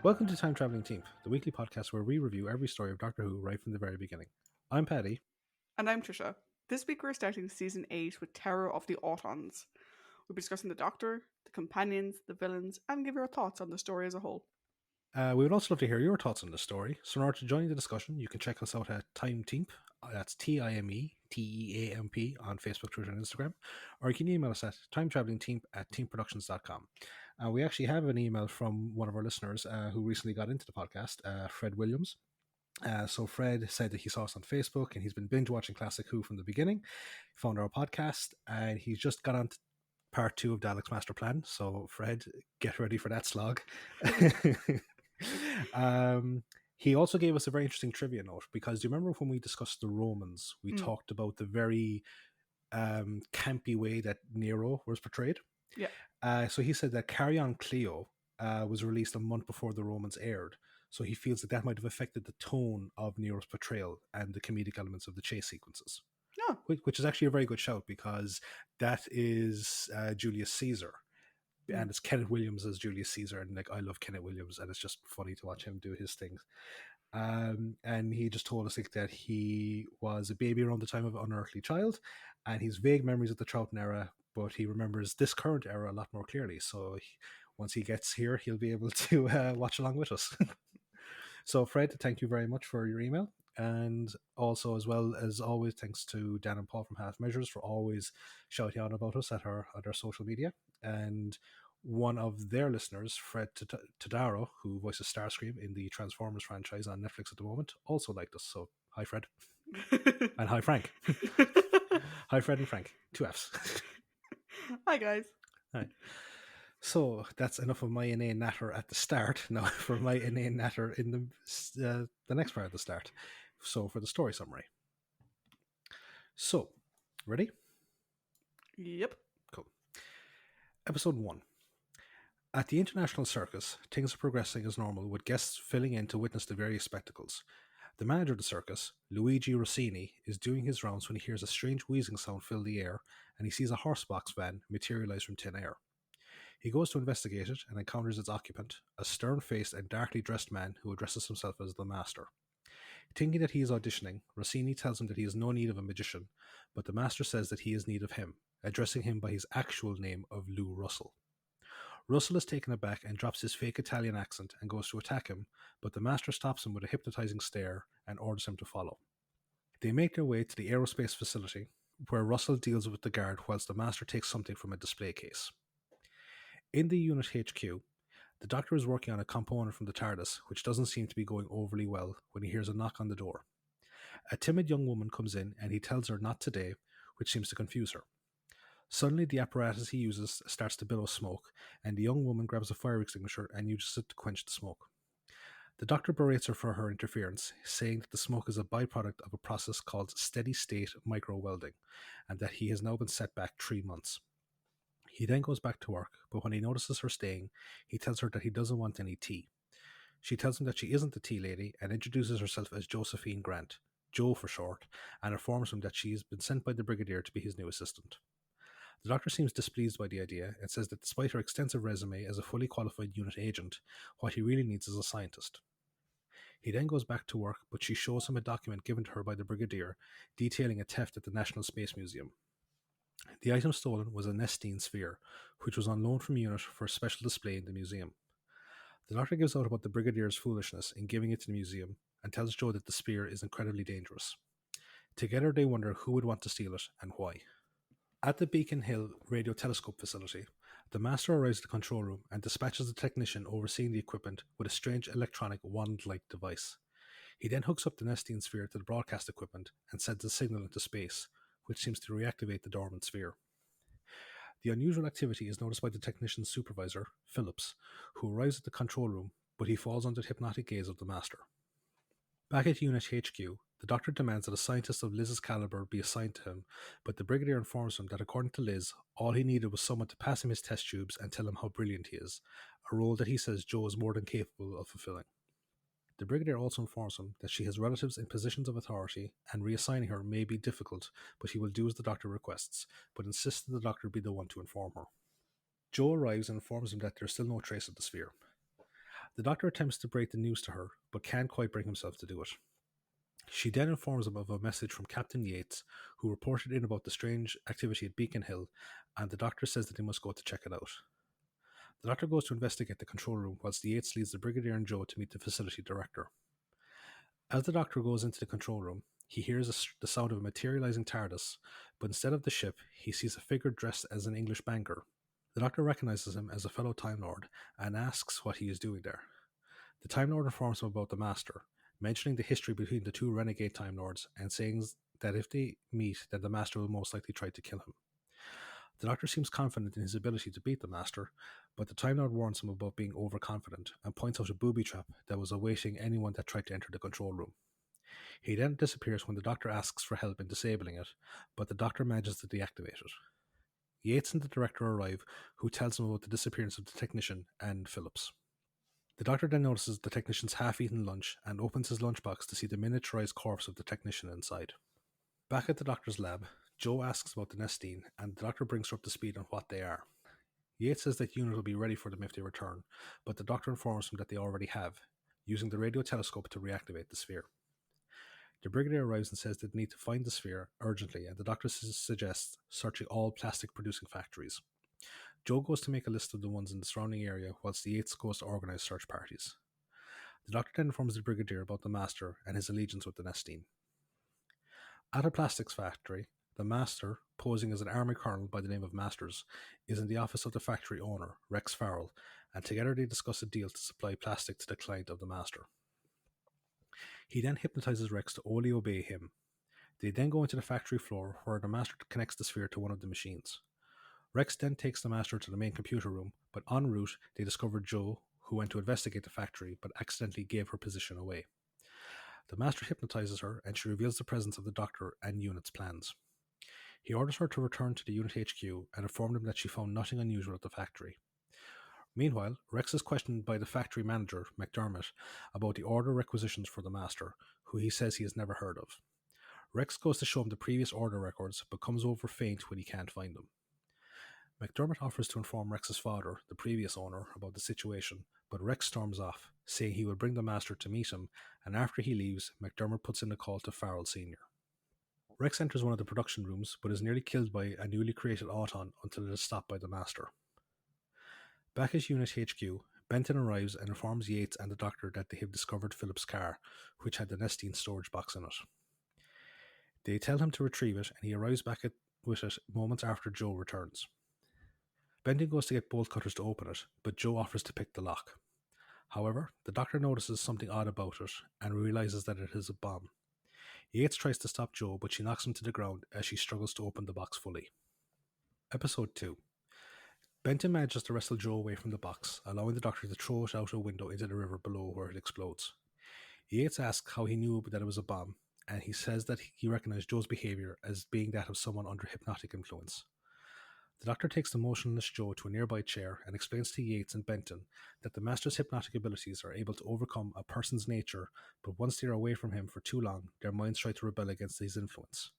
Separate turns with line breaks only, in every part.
Welcome to Time Traveling Team, the weekly podcast where we review every story of Doctor Who right from the very beginning. I'm Paddy.
And I'm Tricia. This week we're starting Season 8 with Terror of the Autons. We'll be discussing the Doctor, the companions, the villains, and give your thoughts on the story as a whole.
We would also love to hear your thoughts on the story, so in order to join the discussion, you can check us out at Time Team, that's TIMETEAMP on Facebook, Twitter, and Instagram, or you can email us at timetravelingteam@teamproductions.com. We actually have an email from one of our listeners who recently got into the podcast, Fred Williams. So Fred said that he saw us on Facebook and he's been binge watching Classic Who from the beginning, found our podcast, and he's just got on to part 2 of Dalek's Master Plan. So Fred, get ready for that slog. He also gave us a very interesting trivia note, because do you remember when we discussed the Romans, we talked about the very campy way that Nero was portrayed?
Yeah.
So he said that Carry On Cleo was released a month before the Romans aired. So he feels that might have affected the tone of Nero's portrayal and the comedic elements of the chase sequences.
Oh.
Which is actually a very good shout, because that is Julius Caesar. And it's Kenneth Williams as Julius Caesar. And I love Kenneth Williams, and it's just funny to watch him do his things. And he just told us that he was a baby around the time of Unearthly Child, and he's vague memories of the Troughton era, but he remembers this current era a lot more clearly. So once he gets here, he'll be able to watch along with us. So Fred, thank you very much for your email. And also, as well as always, thanks to Dan and Paul from Half Measures for always shouting out about us at our social media. And one of their listeners, Fred Tadaro, who voices Starscream in the Transformers franchise on Netflix at the moment, also liked us. So hi, Fred. And hi, Frank. Hi, Fred and Frank. 2 Fs.
Hi, guys.
Hi. So that's enough of my inane natter at the start. Now for my inane natter in the next part of the start. So for the story summary. So, ready?
Yep.
Cool. Episode 1. At the International Circus, things are progressing as normal, with guests filling in to witness the various spectacles. The manager of the circus, Luigi Rossini, is doing his rounds when he hears a strange wheezing sound fill the air, and he sees a horsebox van materialize from thin air. He goes to investigate it and encounters its occupant, a stern-faced and darkly dressed man who addresses himself as the Master. Thinking that he is auditioning, Rossini tells him that he has no need of a magician, but the Master says that he has need of him, addressing him by his actual name of Lou Russell. Russell is taken aback and drops his fake Italian accent and goes to attack him, but the Master stops him with a hypnotizing stare and orders him to follow. They make their way to the aerospace facility, where Russell deals with the guard whilst the Master takes something from a display case. In the unit HQ, the Doctor is working on a component from the TARDIS, which doesn't seem to be going overly well, when he hears a knock on the door. A timid young woman comes in and he tells her not today, which seems to confuse her. Suddenly the apparatus he uses starts to billow smoke, and the young woman grabs a fire extinguisher and uses it to quench the smoke. The Doctor berates her for her interference, saying that the smoke is a byproduct of a process called steady-state micro-welding, and that he has now been set back 3 months. He then goes back to work, but when he notices her staying, he tells her that he doesn't want any tea. She tells him that she isn't the tea lady and introduces herself as Josephine Grant, Jo for short, and informs him that she has been sent by the Brigadier to be his new assistant. The Doctor seems displeased by the idea and says that despite her extensive resume as a fully qualified unit agent, what he really needs is a scientist. He then goes back to work, but she shows him a document given to her by the Brigadier detailing a theft at the National Space Museum. The item stolen was a Nestine sphere, which was on loan from Unit for a special display in the museum. The Doctor gives out about the Brigadier's foolishness in giving it to the museum and tells Jo that the sphere is incredibly dangerous. Together they wonder who would want to steal it and why. At the Beacon Hill radio telescope facility, the Master arrives at the control room and dispatches the technician overseeing the equipment with a strange electronic wand-like device. He then hooks up the Nestine sphere to the broadcast equipment and sends a signal into space, which seems to reactivate the dormant sphere. The unusual activity is noticed by the technician's supervisor, Phillips, who arrives at the control room, but he falls under the hypnotic gaze of the Master. Back at Unit HQ, the Doctor demands that a scientist of Liz's caliber be assigned to him, but the Brigadier informs him that according to Liz, all he needed was someone to pass him his test tubes and tell him how brilliant he is, a role that he says Jo is more than capable of fulfilling. The Brigadier also informs him that she has relatives in positions of authority, and reassigning her may be difficult, but he will do as the Doctor requests, but insists that the Doctor be the one to inform her. Jo arrives and informs him that there is still no trace of the sphere. The doctor attempts to break the news to her, but can't quite bring himself to do it. She then informs him of a message from Captain Yates, who reported in about the strange activity at Beacon Hill, and the doctor says that they must go to check it out. The doctor goes to investigate the control room, whilst Yates leads the Brigadier and Joe to meet the facility director. As the doctor goes into the control room, he hears the sound of a materializing TARDIS, but instead of the ship, he sees a figure dressed as an English banker. The doctor recognizes him as a fellow Time Lord and asks what he is doing there. The Time Lord informs him about the Master, mentioning the history between the two renegade Time Lords and saying that if they meet, then the Master will most likely try to kill him. The Doctor seems confident in his ability to beat the Master, but the Time Lord warns him about being overconfident and points out a booby trap that was awaiting anyone that tried to enter the control room. He then disappears when the Doctor asks for help in disabling it, but the Doctor manages to deactivate it. Yates and the Director arrive, who tells him about the disappearance of the technician and Phillips. The Doctor then notices the technician's half-eaten lunch and opens his lunchbox to see the miniaturized corpse of the technician inside. Back at the Doctor's lab, Joe asks about the Nestine, and the Doctor brings her up to speed on what they are. Yates says that unit will be ready for them if they return, but the Doctor informs him that they already have, using the radio telescope to reactivate the sphere. The Brigadier arrives and says they need to find the sphere urgently, and the Doctor suggests searching all plastic-producing factories. Joe goes to make a list of the ones in the surrounding area, whilst Yates goes to organise search parties. The Doctor then informs the Brigadier about the Master and his allegiance with the Nestine. At a plastics factory, the Master, posing as an army colonel by the name of Masters, is in the office of the factory owner, Rex Farrell, and together they discuss a deal to supply plastic to the client of the Master. He then hypnotizes Rex to only obey him. They then go into the factory floor, where the Master connects the sphere to one of the machines. Rex then takes the Master to the main computer room, but en route they discover Joe, who went to investigate the factory but accidentally gave her position away. The Master hypnotizes her, and she reveals the presence of the Doctor and Unit's plans. He orders her to return to the Unit HQ and informed him that she found nothing unusual at the factory. Meanwhile, Rex is questioned by the factory manager, McDermott, about the order requisitions for the Master, who he says he has never heard of. Rex goes to show him the previous order records, but comes over faint when he can't find them. McDermott offers to inform Rex's father, the previous owner, about the situation, but Rex storms off, saying he will bring the Master to meet him, and after he leaves, McDermott puts in a call to Farrell Sr. Rex enters one of the production rooms, but is nearly killed by a newly created Auton until it is stopped by the Master. Back at Unit HQ, Benton arrives and informs Yates and the Doctor that they have discovered Philip's car, which had the Nestine storage box in it. They tell him to retrieve it, and he arrives back with it moments after Joe returns. Benton goes to get bolt cutters to open it, but Joe offers to pick the lock. However, the Doctor notices something odd about it and realizes that it is a bomb. Yates tries to stop Joe, but she knocks him to the ground as she struggles to open the box fully. Episode 2. Benton manages to wrestle Joe away from the box, allowing the Doctor to throw it out a window into the river below where it explodes. Yates asks how he knew that it was a bomb, and he says that he recognized Joe's behavior as being that of someone under hypnotic influence. The Doctor takes the motionless Joe to a nearby chair and explains to Yates and Benton that the Master's hypnotic abilities are able to overcome a person's nature, but once they are away from him for too long, their minds try to rebel against his influence.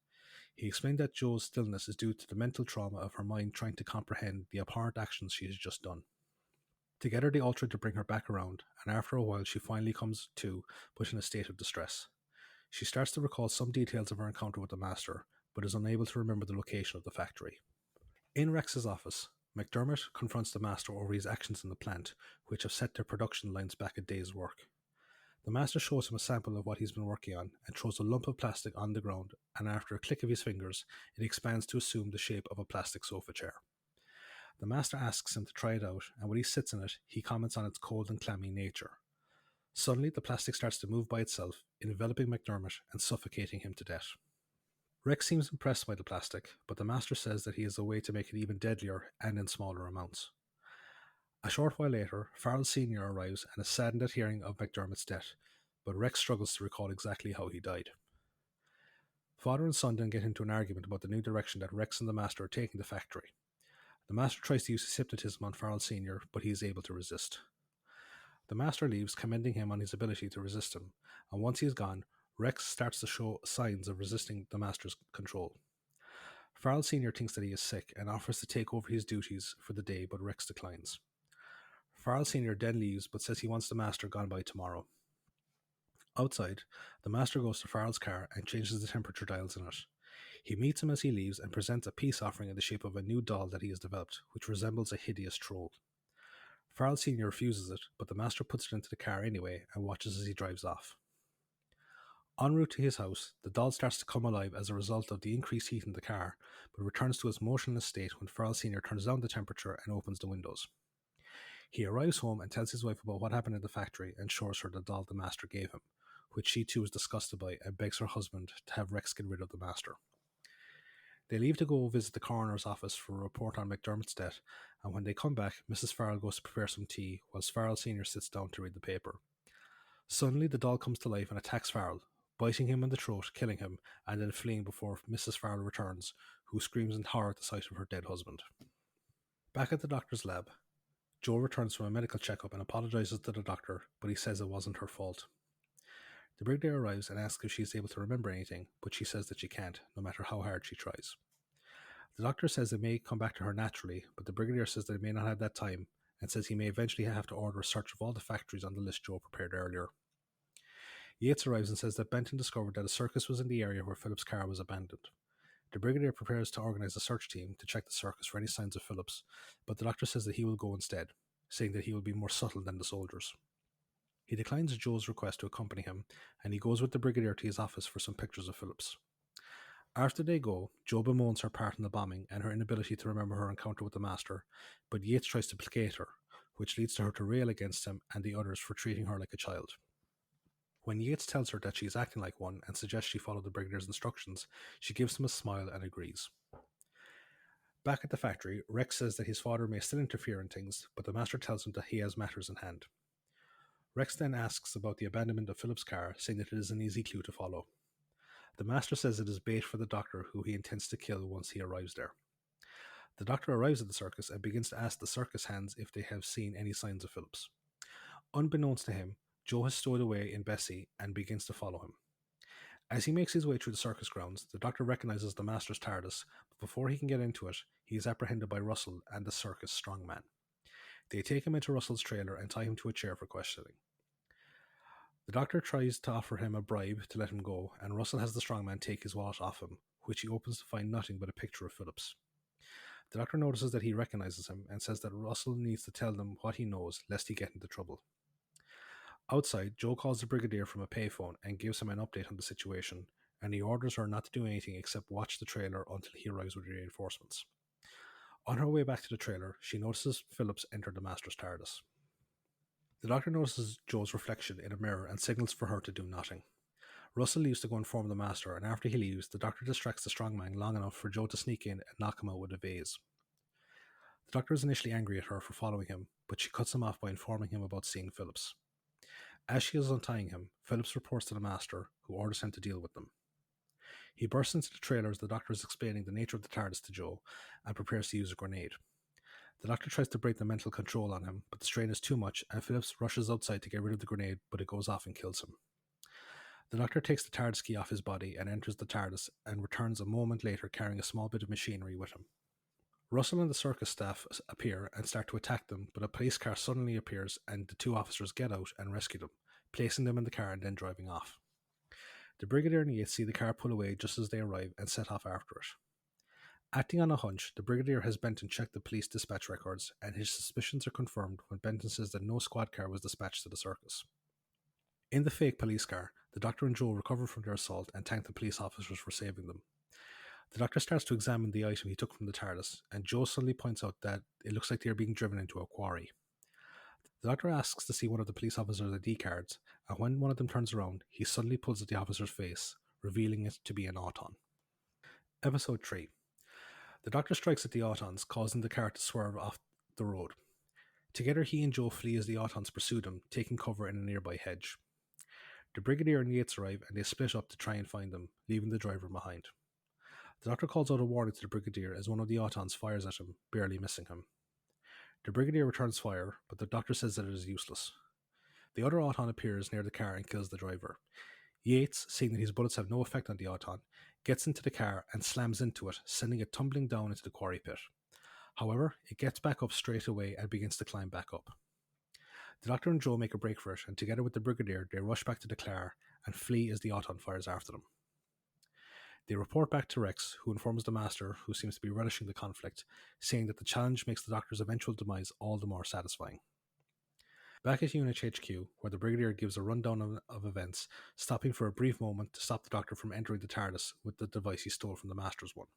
He explained that Joe's stillness is due to the mental trauma of her mind trying to comprehend the abhorrent actions she has just done. Together they all try to bring her back around, and after a while she finally comes to, but in a state of distress. She starts to recall some details of her encounter with the Master, but is unable to remember the location of the factory. In Rex's office, McDermott confronts the Master over his actions in the plant, which have set their production lines back a day's work. The Master shows him a sample of what he's been working on and throws a lump of plastic on the ground, and after a click of his fingers, it expands to assume the shape of a plastic sofa chair. The Master asks him to try it out, and when he sits in it, he comments on its cold and clammy nature. Suddenly, the plastic starts to move by itself, enveloping McDermott and suffocating him to death. Rex seems impressed by the plastic, but the Master says that he has a way to make it even deadlier and in smaller amounts. A short while later, Farrell Sr. arrives and is saddened at hearing of McDermott's death, but Rex struggles to recall exactly how he died. Father and son then get into an argument about the new direction that Rex and the Master are taking the factory. The Master tries to use his hypnotism on Farrell Sr., but he is able to resist. The Master leaves, commending him on his ability to resist him, and once he is gone, Rex starts to show signs of resisting the Master's control. Farrell Sr. thinks that he is sick and offers to take over his duties for the day, but Rex declines. Farrell Sr. then leaves but says he wants the master gone by tomorrow. Outside, the master goes to Farrell's car and changes the temperature dials in it. He meets him as he leaves and presents a peace offering in the shape of a new doll that he has developed, which resembles a hideous troll. Farrell Sr. refuses it, but the master puts it into the car anyway and watches as he drives off. En route to his house, the doll starts to come alive as a result of the increased heat in the car, but returns to its motionless state when Farrell Sr. turns down the temperature and opens the windows. He arrives home and tells his wife about what happened in the factory and shows her the doll the master gave him, which she too is disgusted by and begs her husband to have Rex get rid of the master. They leave to go visit the coroner's office for a report on McDermott's death, and when they come back, Mrs. Farrell goes to prepare some tea, whilst Farrell Sr. sits down to read the paper. Suddenly, the doll comes to life and attacks Farrell, biting him in the throat, killing him, and then fleeing before Mrs. Farrell returns, who screams in horror at the sight of her dead husband. Back at the doctor's lab, Jo returns from a medical checkup and apologizes to the doctor, but he says it wasn't her fault. The brigadier arrives and asks if she is able to remember anything, but she says that she can't, no matter how hard she tries. The doctor says it may come back to her naturally, but the brigadier says that he may not have that time, and says he may eventually have to order a search of all the factories on the list Jo prepared earlier. Yates arrives and says that Benton discovered that a circus was in the area where Philip's car was abandoned. The brigadier prepares to organize a search team to check the circus for any signs of Phillips, but the doctor says that he will go instead, saying that he will be more subtle than the soldiers. He declines Joe's request to accompany him, and he goes with the brigadier to his office for some pictures of Phillips. After they go, Jo bemoans her part in the bombing and her inability to remember her encounter with the master, but Yates tries to placate her, which leads to her to rail against him and the others for treating her like a child. When Yates tells her that she is acting like one and suggests she follow the brigadier's instructions, she gives him a smile and agrees. Back at the factory, Rex says that his father may still interfere in things, but the master tells him that he has matters in hand. Rex then asks about the abandonment of Philip's car, saying that it is an easy clue to follow. The master says it is bait for the doctor, who he intends to kill once he arrives there. The doctor arrives at the circus and begins to ask the circus hands if they have seen any signs of Phillips. Unbeknownst to him, Jo has stowed away in Bessie and begins to follow him. As he makes his way through the circus grounds, the doctor recognizes the master's TARDIS, but before he can get into it, he is apprehended by Russell and the circus strongman. They take him into Russell's trailer and tie him to a chair for questioning. The doctor tries to offer him a bribe to let him go, and Russell has the strongman take his wallet off him, which he opens to find nothing but a picture of Phillips. The doctor notices that he recognizes him and says that Russell needs to tell them what he knows, lest he get into trouble. Outside, Jo calls the brigadier from a payphone and gives him an update on the situation, and he orders her not to do anything except watch the trailer until he arrives with reinforcements. On her way back to the trailer, she notices Phillips enter the master's TARDIS. The doctor notices Jo's reflection in a mirror and signals for her to do nothing. Russell leaves to go inform the master, and after he leaves, the doctor distracts the strongman long enough for Jo to sneak in and knock him out with a vase. The doctor is initially angry at her for following him, but she cuts him off by informing him about seeing Phillips. As she is untying him, Phillips reports to the master, who orders him to deal with them. He bursts into the trailer as the doctor is explaining the nature of the TARDIS to Jo and prepares to use a grenade. The doctor tries to break the mental control on him, but the strain is too much, and Phillips rushes outside to get rid of the grenade, but it goes off and kills him. The doctor takes the TARDIS key off his body and enters the TARDIS, and returns a moment later carrying a small bit of machinery with him. Russell and the circus staff appear and start to attack them, but a police car suddenly appears and the two officers get out and rescue them, placing them in the car and then driving off. The brigadier and Yates see the car pull away just as they arrive and set off after it. Acting on a hunch, the brigadier has Benton check the police dispatch records, and his suspicions are confirmed when Benton says that no squad car was dispatched to the circus. In the fake police car, the doctor and Jo recover from their assault and thank the police officers for saving them. The doctor starts to examine the item he took from the TARDIS, and Jo suddenly points out that it looks like they are being driven into a quarry. The doctor asks to see one of the police officers' ID cards, and when one of them turns around, he suddenly pulls at the officer's face, revealing it to be an Auton. Episode 3. The doctor strikes at the Autons, causing the car to swerve off the road. Together, he and Jo flee as the Autons pursue them, taking cover in a nearby hedge. The brigadier and Yates arrive, and they split up to try and find them, leaving the driver behind. The doctor calls out a warning to the brigadier as one of the Autons fires at him, barely missing him. The brigadier returns fire, but the doctor says that it is useless. The other Auton appears near the car and kills the driver. Yates, seeing that his bullets have no effect on the Auton, gets into the car and slams into it, sending it tumbling down into the quarry pit. However, it gets back up straight away and begins to climb back up. The Doctor and Joe make a break for it, and together with the Brigadier, they rush back to the car and flee as the Auton fires after them. They report back to Rex, who informs the Master, who seems to be relishing the conflict, saying that the challenge makes the Doctor's eventual demise all the more satisfying. Back at UNH HQ, where the Brigadier gives a rundown of events, stopping for a brief moment to stop the Doctor from entering the TARDIS with the device he stole from the Master's one.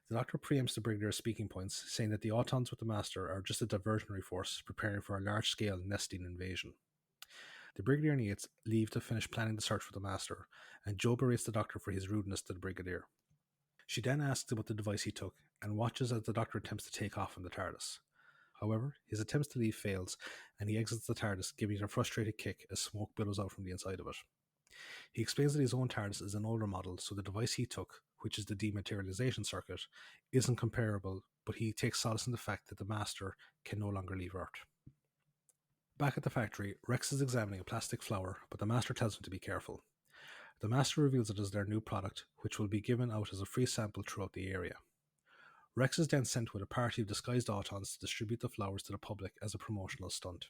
The Doctor preempts the Brigadier's speaking points, saying that the Autons with the Master are just a diversionary force preparing for a large-scale Nestine invasion. The Brigadier and Yates leave to finish planning the search for the Master, and Jo berates the Doctor for his rudeness to the Brigadier. She then asks about the device he took, and watches as the Doctor attempts to take off from the TARDIS. However, his attempts to leave fails, and he exits the TARDIS, giving it a frustrated kick as smoke billows out from the inside of it. He explains that his own TARDIS is an older model, so the device he took, which is the dematerialization circuit, isn't comparable, but he takes solace in the fact that the Master can no longer leave Earth. Back at the factory, Rex is examining a plastic flower, but the Master tells him to be careful. The Master reveals it as their new product, which will be given out as a free sample throughout the area. Rex is then sent with a party of disguised Autons to distribute the flowers to the public as a promotional stunt.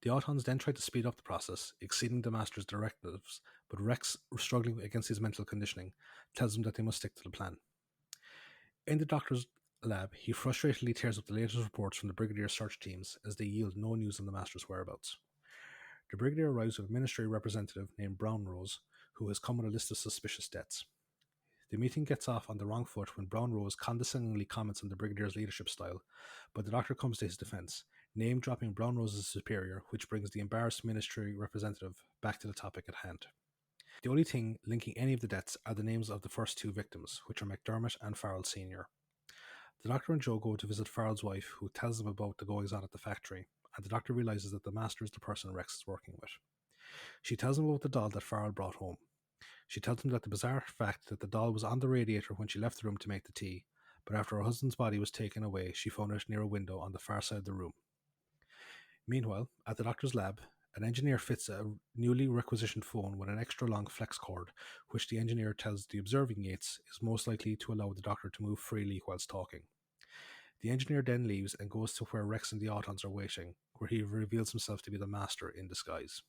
The Autons then try to speed up the process, exceeding the Master's directives, but Rex, struggling against his mental conditioning, tells them that they must stick to the plan. In the Doctor's lab, he frustratedly tears up the latest reports from the Brigadier's search teams as they yield no news on the Master's whereabouts. The Brigadier arrives with a ministry representative named Brown Rose, who has come with a list of suspicious deaths. The meeting gets off on the wrong foot when Brown Rose condescendingly comments on the Brigadier's leadership style, but the Doctor comes to his defense, name-dropping Brown Rose's superior, which brings the embarrassed ministry representative back to the topic at hand. The only thing linking any of the deaths are the names of the first two victims, which are McDermott and Farrell Sr. The Doctor and Jo go to visit Farrell's wife, who tells them about the goings-on at the factory, and the Doctor realizes that the Master is the person Rex is working with. She tells him about the doll that Farrell brought home. She tells him that the bizarre fact that the doll was on the radiator when she left the room to make the tea, but after her husband's body was taken away, she found it near a window on the far side of the room. Meanwhile, at the Doctor's lab, an engineer fits a newly requisitioned phone with an extra long flex cord, which the engineer tells the observing Yates is most likely to allow the Doctor to move freely whilst talking. The engineer then leaves and goes to where Rex and the Autons are waiting, where he reveals himself to be the Master in disguise.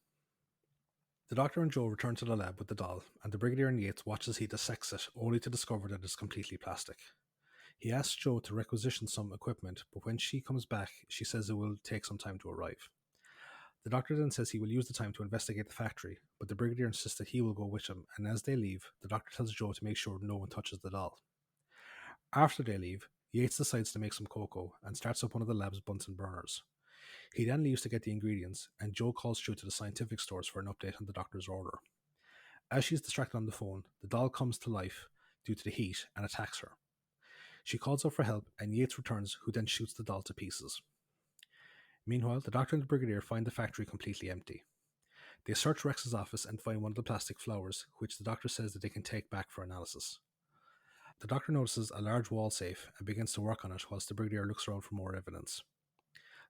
The Doctor and Jo return to the lab with the doll, and the Brigadier and Yates watch as he dissects it, only to discover that it's completely plastic. He asks Jo to requisition some equipment, but when she comes back, she says it will take some time to arrive. The Doctor then says he will use the time to investigate the factory, but the Brigadier insists that he will go with him, and as they leave, the Doctor tells Jo to make sure no one touches the doll. After they leave, Yates decides to make some cocoa and starts up one of the lab's Bunsen burners. He then leaves to get the ingredients, and Jo calls through to the scientific stores for an update on the Doctor's order. As she's distracted on the phone, the doll comes to life due to the heat and attacks her. She calls out for help, and Yates returns, who then shoots the doll to pieces. Meanwhile, the Doctor and the Brigadier find the factory completely empty. They search Rex's office and find one of the plastic flowers, which the Doctor says that they can take back for analysis. The Doctor notices a large wall safe and begins to work on it whilst the Brigadier looks around for more evidence.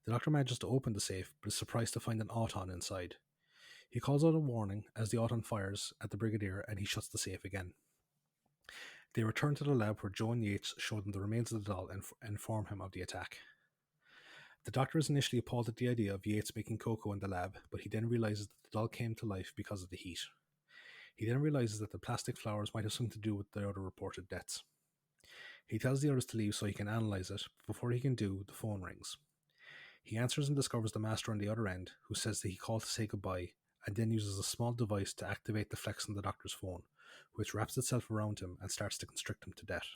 The Doctor manages to open the safe, but is surprised to find an Auton inside. He calls out a warning as the Auton fires at the Brigadier, and he shuts the safe again. They return to the lab where Jo and Yates show them the remains of the doll and inform him of the attack. The Doctor is initially appalled at the idea of Yates making cocoa in the lab, but he then realizes that the doll came to life because of the heat. He then realizes that the plastic flowers might have something to do with the other reported deaths. He tells the others to leave so he can analyze it, but before he can do, the phone rings. He answers and discovers the Master on the other end, who says that he called to say goodbye, and then uses a small device to activate the flex on the Doctor's phone, which wraps itself around him and starts to constrict him to death.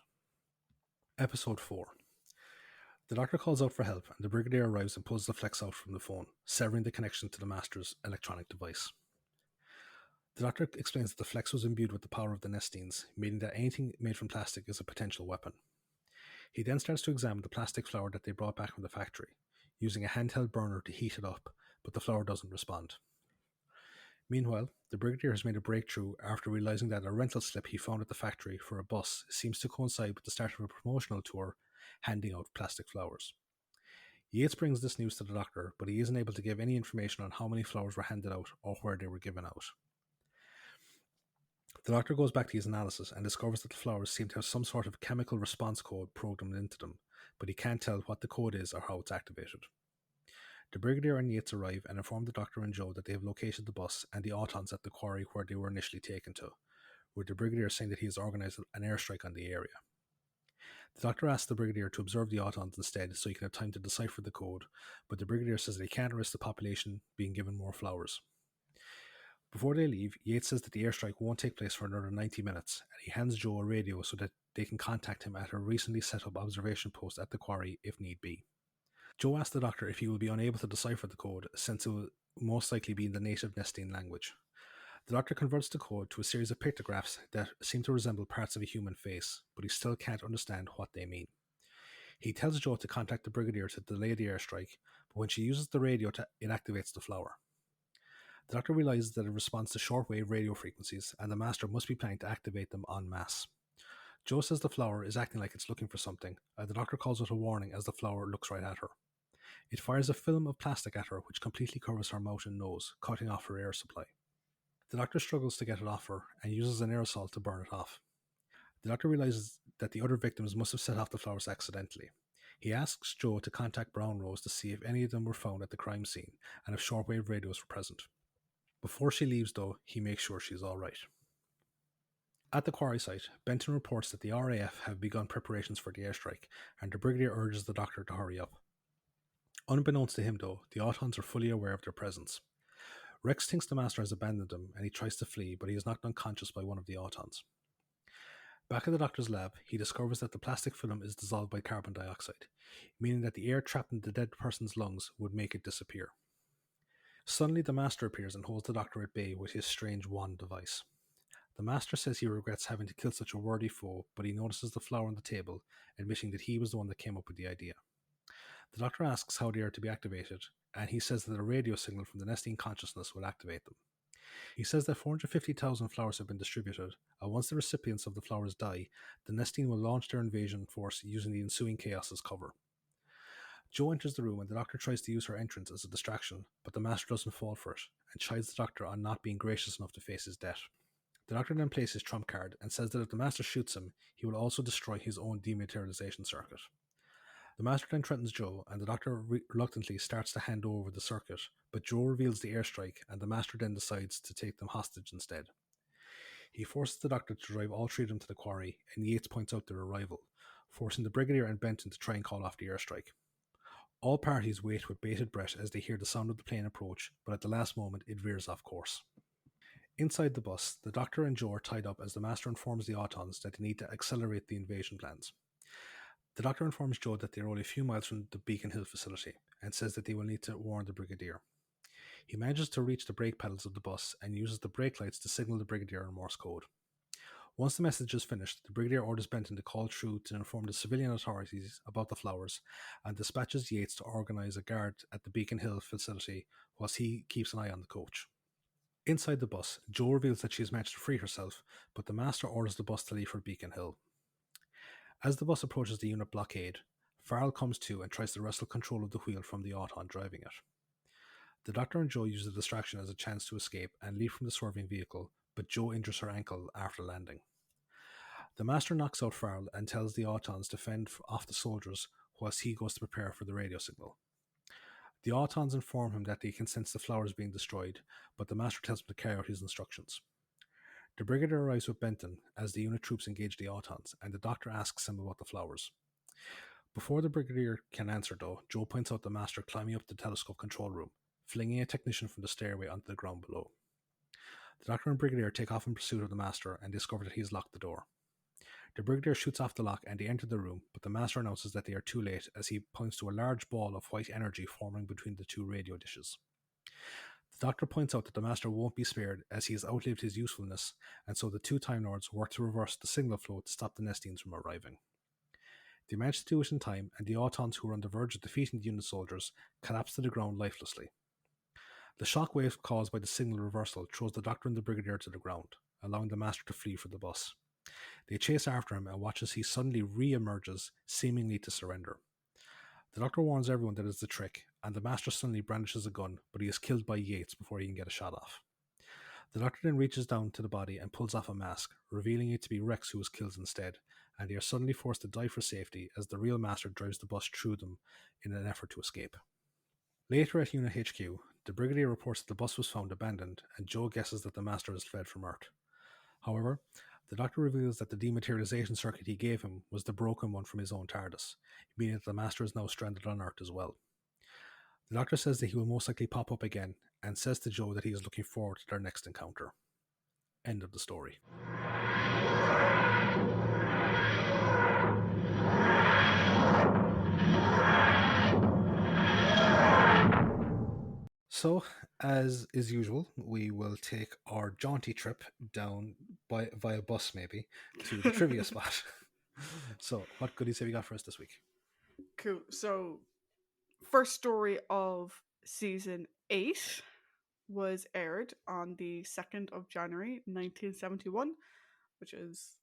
Episode 4. The Doctor calls out for help, and the Brigadier arrives and pulls the flex out from the phone, severing the connection to the Master's electronic device. The Doctor explains that the flex was imbued with the power of the Nestines, meaning that anything made from plastic is a potential weapon. He then starts to examine the plastic flower that they brought back from the factory, using a handheld burner to heat it up, but the flower doesn't respond. Meanwhile, the Brigadier has made a breakthrough after realizing that a rental slip he found at the factory for a bus seems to coincide with the start of a promotional tour handing out plastic flowers. Yates brings this news to the Doctor, but he isn't able to give any information on how many flowers were handed out or where they were given out. The Doctor goes back to his analysis and discovers that the flowers seem to have some sort of chemical response code programmed into them, but he can't tell what the code is or how it's activated. The Brigadier and Yates arrive and inform the Doctor and Joe that they have located the bus and the Autons at the quarry where they were initially taken to, with the Brigadier saying that he has organised an airstrike on the area. The Doctor asks the Brigadier to observe the Autons instead so he can have time to decipher the code, but the Brigadier says that he can't risk the population being given more flowers. Before they leave, Yates says that the airstrike won't take place for another 90 minutes, and he hands Joe a radio so that they can contact him at a recently set up observation post at the quarry if need be. Joe asks the Doctor if he will be unable to decipher the code, since it will most likely be in the native Nestine language. The Doctor converts the code to a series of pictographs that seem to resemble parts of a human face, but he still can't understand what they mean. He tells Joe to contact the Brigadier to delay the airstrike, but when she uses the radio, it activates the flower. The Doctor realizes that it responds to shortwave radio frequencies, and the Master must be planning to activate them en masse. Joe says the flower is acting like it's looking for something, and the Doctor calls it a warning as the flower looks right at her. It fires a film of plastic at her, which completely covers her mouth and nose, cutting off her air supply. The Doctor struggles to get it off her and uses an aerosol to burn it off. The Doctor realizes that the other victims must have set off the flowers accidentally. He asks Joe to contact Brown Rose to see if any of them were found at the crime scene and if shortwave radios were present. Before she leaves, though, he makes sure she's alright. At the quarry site, Benton reports that the RAF have begun preparations for the airstrike, and the Brigadier urges the Doctor to hurry up. Unbeknownst to him, though, the Autons are fully aware of their presence. Rex thinks the Master has abandoned him, and he tries to flee, but he is knocked unconscious by one of the Autons. Back at the Doctor's lab, he discovers that the plastic film is dissolved by carbon dioxide, meaning that the air trapped in the dead person's lungs would make it disappear. Suddenly, the Master appears and holds the Doctor at bay with his strange wand device. The Master says he regrets having to kill such a worthy foe, but he notices the flower on the table, admitting that he was the one that came up with the idea. The Doctor asks how they are to be activated, and he says that a radio signal from the Nestine consciousness will activate them. He says that 450,000 flowers have been distributed, and once the recipients of the flowers die, the Nestine will launch their invasion force using the ensuing chaos as cover. Joe enters the room and the Doctor tries to use her entrance as a distraction, but the Master doesn't fall for it, and chides the Doctor on not being gracious enough to face his debt. The Doctor then plays his trump card and says that if the Master shoots him, he will also destroy his own dematerialization circuit. The Master then threatens Joe, and the Doctor reluctantly starts to hand over the circuit, but Joe reveals the airstrike, and the Master then decides to take them hostage instead. He forces the Doctor to drive all three of them to the quarry, and Yates points out their arrival, forcing the Brigadier and Benton to try and call off the airstrike. All parties wait with bated breath as they hear the sound of the plane approach, but at the last moment it veers off course. Inside the bus, the Doctor and Joe are tied up as the Master informs the Autons that they need to accelerate the invasion plans. The Doctor informs Joe that they are only a few miles from the Beacon Hill facility, and says that they will need to warn the Brigadier. He manages to reach the brake pedals of the bus and uses the brake lights to signal the Brigadier in Morse code. Once the message is finished, the Brigadier orders Benton to call through to inform the civilian authorities about the flowers, and dispatches Yates to organise a guard at the Beacon Hill facility whilst he keeps an eye on the coach. Inside the bus, Jo reveals that she has managed to free herself, but the Master orders the bus to leave for Beacon Hill. As the bus approaches the unit blockade, Farrell comes to and tries to wrestle control of the wheel from the Auton driving it. The Doctor and Jo use the distraction as a chance to escape and leave from the swerving vehicle, but Jo injures her ankle after landing. The Master knocks out Farrell and tells the Autons to fend off the soldiers whilst he goes to prepare for the radio signal. The Autons inform him that they can sense the flowers being destroyed, but the Master tells him to carry out his instructions. The Brigadier arrives with Benton as the unit troops engage the Autons, and the Doctor asks him about the flowers. Before the Brigadier can answer, though, Jo points out the Master climbing up the telescope control room, flinging a technician from the stairway onto the ground below. The Doctor and Brigadier take off in pursuit of the Master and discover that he has locked the door. The Brigadier shoots off the lock and they enter the room, but the Master announces that they are too late as he points to a large ball of white energy forming between the two radio dishes. The Doctor points out that the Master won't be spared as he has outlived his usefulness, and so the two Time Lords work to reverse the signal flow to stop the Nestines from arriving. They manage to do it in time, and the Autons, who are on the verge of defeating the unit soldiers, collapse to the ground lifelessly. The shock wave caused by the signal reversal throws the Doctor and the Brigadier to the ground, allowing the Master to flee for the bus. They chase after him and watch as he suddenly re-emerges, seemingly to surrender. The Doctor warns everyone that it's a trick, and the Master suddenly brandishes a gun, but he is killed by Yates before he can get a shot off. The Doctor then reaches down to the body and pulls off a mask, revealing it to be Rex who was killed instead, and they are suddenly forced to die for safety as the real Master drives the bus through them in an effort to escape. Later at Unit HQ, the Brigadier reports that the bus was found abandoned, and Joe guesses that the Master has fled from Earth. However, the Doctor reveals that the dematerialization circuit he gave him was the broken one from his own TARDIS, meaning that the Master is now stranded on Earth as well. The Doctor says that he will most likely pop up again, and says to Joe that he is looking forward to their next encounter. End of the story. So, as is usual, we will take our jaunty trip down via bus, maybe, to the trivia spot. So, what goodies have you got for us this week?
Cool. So, first story of season 8 was aired on the 2nd of January 1971, which is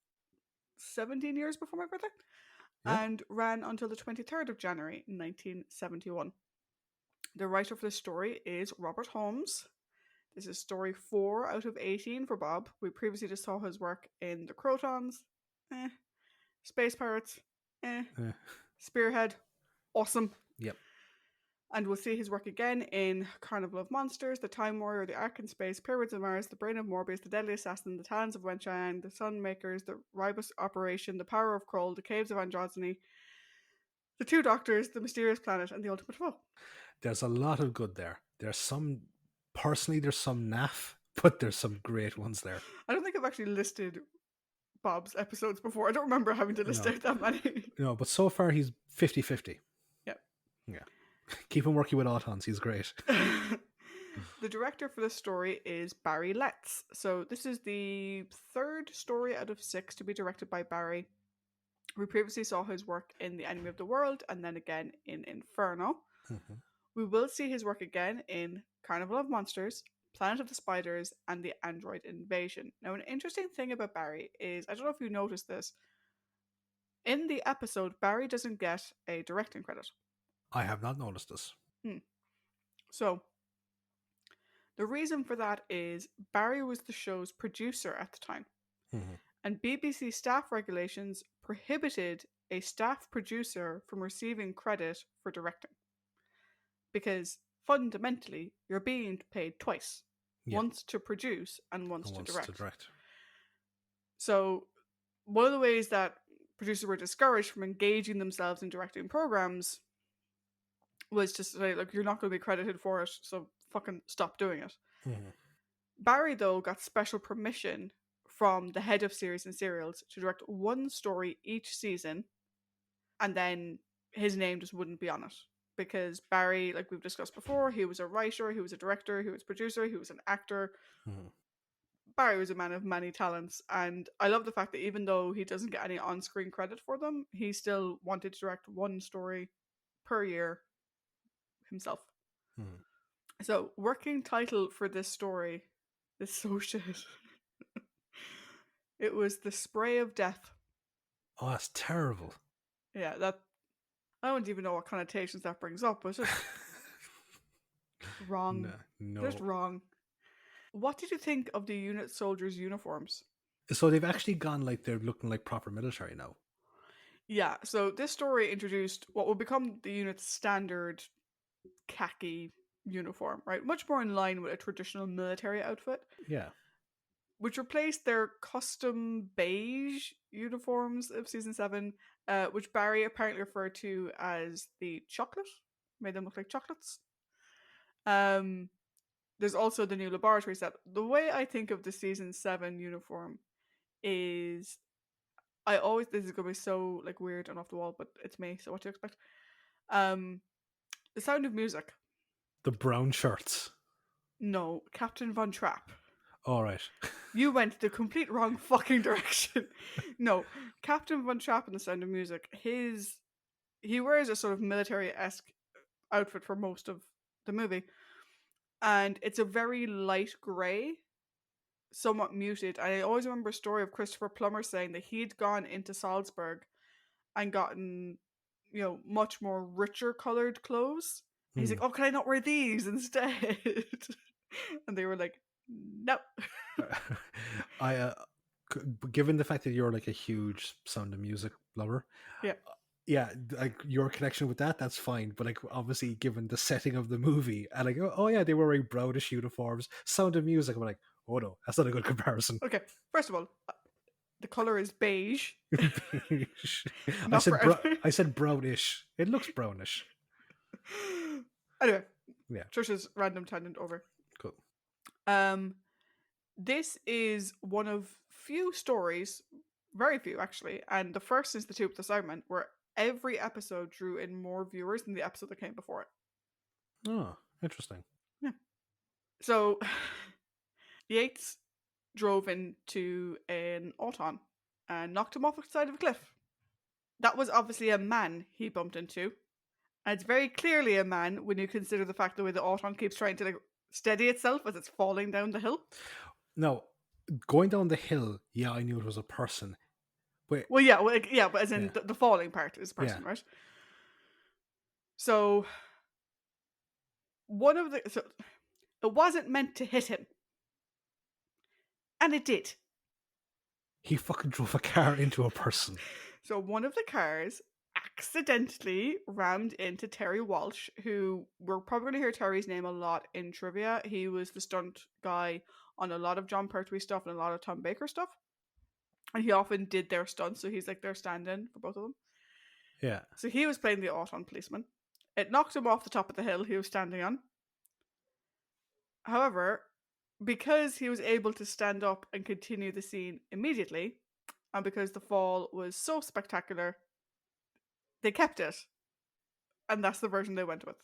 17 years before my birthday,
Yeah.
and ran until the 23rd of January 1971. The writer for the story is Robert Holmes. This is story 4 out of 18 for Bob. We previously just saw his work in The Autons, Space Pirates, Spearhead, awesome.
Yep.
And we'll see his work again in Carnival of Monsters, The Time Warrior, The Ark in Space, Pyramids of Mars, The Brain of Morbius, The Deadly Assassin, The Talons of Wenchang, The Sunmakers, The Ribus Operation, The Power of Kroll, The Caves of Androzany, The Two Doctors, The Mysterious Planet, and The Ultimate Foe.
There's a lot of good there. There's some naff, but there's some great ones there.
I don't think I've actually listed Bob's episodes before. I don't remember having to list out that many.
No, but so far he's 50-50.
Yeah.
Keep him working with Autons. He's great.
The director for this story is Barry Letts. So this is the 3rd story out of 6 to be directed by Barry. We previously saw his work in The Enemy of the World and then again in Inferno.
Mm-hmm.
We will see his work again in Carnival of Monsters, Planet of the Spiders, and The Android Invasion. Now, an interesting thing about Barry is, I don't know if you noticed this, in the episode, Barry doesn't get a directing credit.
I have not noticed this.
So, the reason for that is Barry was the show's producer at the time.
Mm-hmm.
And BBC staff regulations prohibited a staff producer from receiving credit for directing. Because fundamentally, you're being paid twice.
Yeah.
Once to produce and once to direct. So, one of the ways that producers were discouraged from engaging themselves in directing programs was to say, like, you're not going to be credited for it, so fucking stop doing it.
Mm-hmm.
Barry, though, got special permission from the head of series and serials to direct one story each season, and then his name just wouldn't be on it. Because Barry, like we've discussed before, he was a writer, he was a director, he was a producer, he was an actor.
Mm-hmm.
Barry was a man of many talents, and I love the fact that even though he doesn't get any on-screen credit for them, he still wanted to direct one story per year himself.
Mm-hmm.
So, working title for this story is so shit. It was The Spray of Death.
Oh, that's terrible.
Yeah, that... I don't even know what connotations that brings up, but it's just wrong.
No.
Just wrong. What did you think of the unit soldiers' uniforms?
So they've actually gone like they're looking like proper military now.
Yeah, so this story introduced what will become the unit's standard khaki uniform, right? Much more in line with a traditional military outfit.
Yeah.
Which replaced their custom beige uniforms of season 7, which Barry apparently referred to as the chocolate. Made them look like chocolates. There's also the new laboratory set. The way I think of the season 7 uniform is, this is gonna be so like weird and off the wall, but it's me, so what do you expect? The Sound of Music.
The brown shirts.
No, Captain Von Trapp.
All right.
You went the complete wrong fucking direction. No, Captain Von Trapp in The Sound of Music, he wears a sort of military-esque outfit for most of the movie. And it's a very light grey, somewhat muted. And I always remember a story of Christopher Plummer saying that he'd gone into Salzburg and gotten, much more richer coloured clothes. And he's like, oh, can I not wear these instead? And they were like, no.
Given the fact that you're like a huge Sound of Music lover,
yeah,
yeah, like your connection with that's fine. But like, obviously, given the setting of the movie, and like, oh yeah, they were wearing brownish uniforms, Sound of Music. I'm like, oh no, that's not a good comparison.
Okay, first of all, the color is beige,
Beige. I
not
said
brown.
I said brownish. It looks brownish.
Anyway,
Yeah,
Trisha's random tangent over.
cool.
Um, this is one of few stories, very few actually, and the first is the Tube of the Cybermen, where every episode drew in more viewers than the episode that came before it.
Oh, interesting.
Yeah. So Yates drove into an Auton and knocked him off the side of a cliff. That was obviously a man he bumped into. And it's very clearly a man when you consider the fact the way the Auton keeps trying to like steady itself as it's falling down the hill.
No, going down the hill, yeah, I knew it was a person. But
Well, yeah, yeah, but as in
yeah,
the falling part is a
yeah.
person, right? So so it wasn't meant to hit him, and it did.
He fucking drove a car into a person.
So one of the cars accidentally rammed into Terry Walsh, who we're probably going to hear Terry's name a lot in trivia. He was the stunt guy on a lot of John Pertwee stuff and a lot of Tom Baker stuff. And he often did their stunts, so he's like their stand-in for both of them.
Yeah.
So he was playing the Auton policeman. It knocked him off the top of the hill he was standing on. However, because he was able to stand up and continue the scene immediately, and because the fall was so spectacular, they kept it. And that's the version they went with.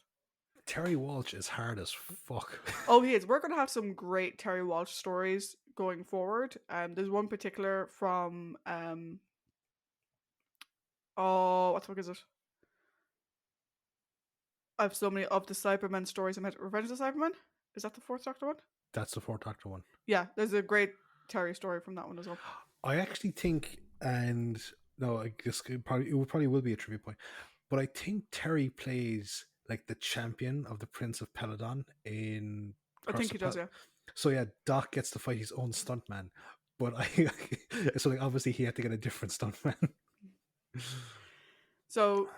Terry Walsh is hard as fuck.
Oh, he is. We're going to have some great Terry Walsh stories going forward. There's one particular from, what the fuck is it? I have so many of the Cybermen stories. Revenge of the Cybermen? Is that the Fourth Doctor one?
That's the Fourth Doctor one.
Yeah, there's a great Terry story from that one as well.
I actually think, and no, I guess it probably will be a trivia point, but I think Terry plays like the champion of the Prince of Peladon in.
I think he does, yeah.
So yeah, Doc gets to fight his own stuntman, but so like obviously he had to get a different stuntman.
So,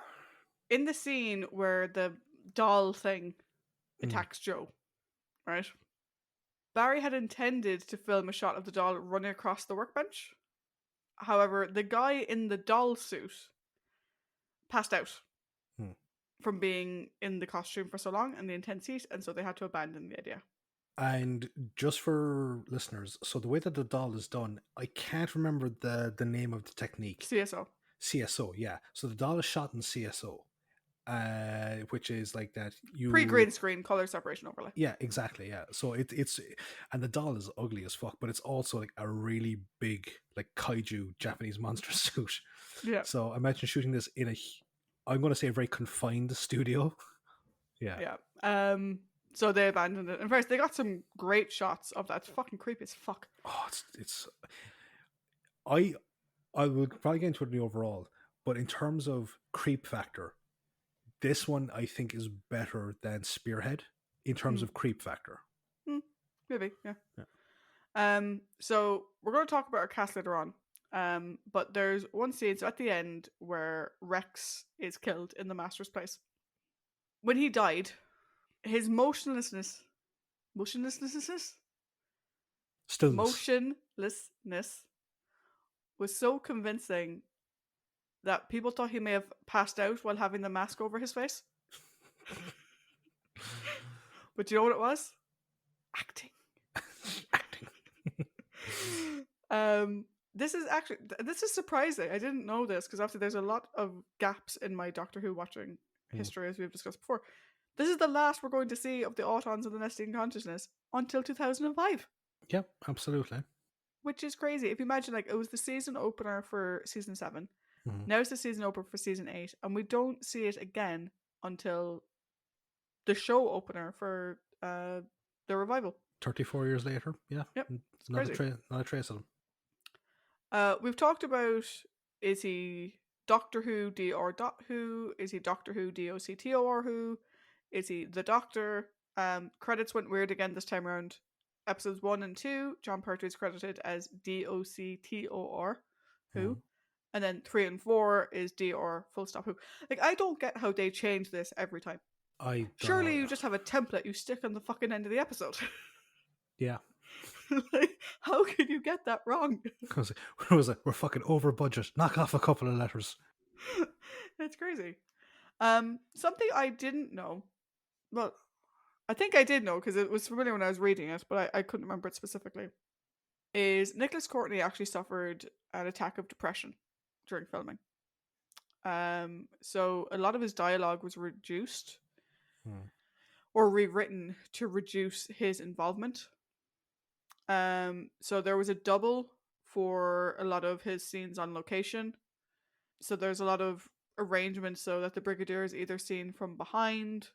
in the scene where the doll thing attacks Joe, right? Barry had intended to film a shot of the doll running across the workbench. However, the guy in the doll suit passed out from being in the costume for so long and the intense heat, and so they had to abandon the idea.
And just for listeners, so the way that the doll is done, I can't remember the name of the technique.
CSO.
CSO, yeah. So the doll is shot in CSO, which is like that.
Pre-green screen color separation overlay.
Yeah, exactly. Yeah. So it's and the doll is ugly as fuck, but it's also like a really big like kaiju Japanese monster suit.
Yeah.
So imagine shooting this in I'm going to say a very confined studio. Yeah.
Yeah. So they abandoned it. And first, they got some great shots of that. It's fucking creepy as fuck.
Oh, it's. I will probably get into it in the overall, but in terms of creep factor, this one I think is better than Spearhead in terms of creep factor.
Maybe, yeah. So we're going to talk about our cast later on. But there's one scene at the end where Rex is killed in the Master's place. When he died, his motionlessness was so convincing that people thought he may have passed out while having the mask over his face. But do you know what it was? Acting. This is surprising. I didn't know this because obviously there's a lot of gaps in my Doctor Who watching history, as we've discussed before. This is the last we're going to see of the Autons and the Nesting Consciousness until 2005.
Yep, absolutely.
Which is crazy. If you imagine, like, it was the season opener for season 7. Now it's the season opener for season 8, and we don't see it again until the show opener for the revival.
34 years later, yeah.
Yep.
Not a trace of
them. We've talked about, is he Doctor Who D.R. Who? Is he Doctor Who DOCTOR Who? Is he the Doctor? Credits went weird again this time around. Episodes 1 and 2, John Pertwee is credited as DOCTOR Who. And then 3 and 4 is D or full stop who. Like, I don't get how they change this every time.
I don't
Surely
know.
you just have a template you stick on the fucking end of the episode.
Yeah.
Like, how can you get that wrong?
We're fucking over budget. Knock off a couple of letters.
It's crazy. Something I didn't know. Well, I think I did know because it was familiar when I was reading it, but I couldn't remember it specifically. Is Nicholas Courtney actually suffered an attack of depression during filming? So a lot of his dialogue was reduced or rewritten to reduce his involvement. So there was a double for a lot of his scenes on location. So there's a lot of arrangements so that the Brigadier is either seen from behind,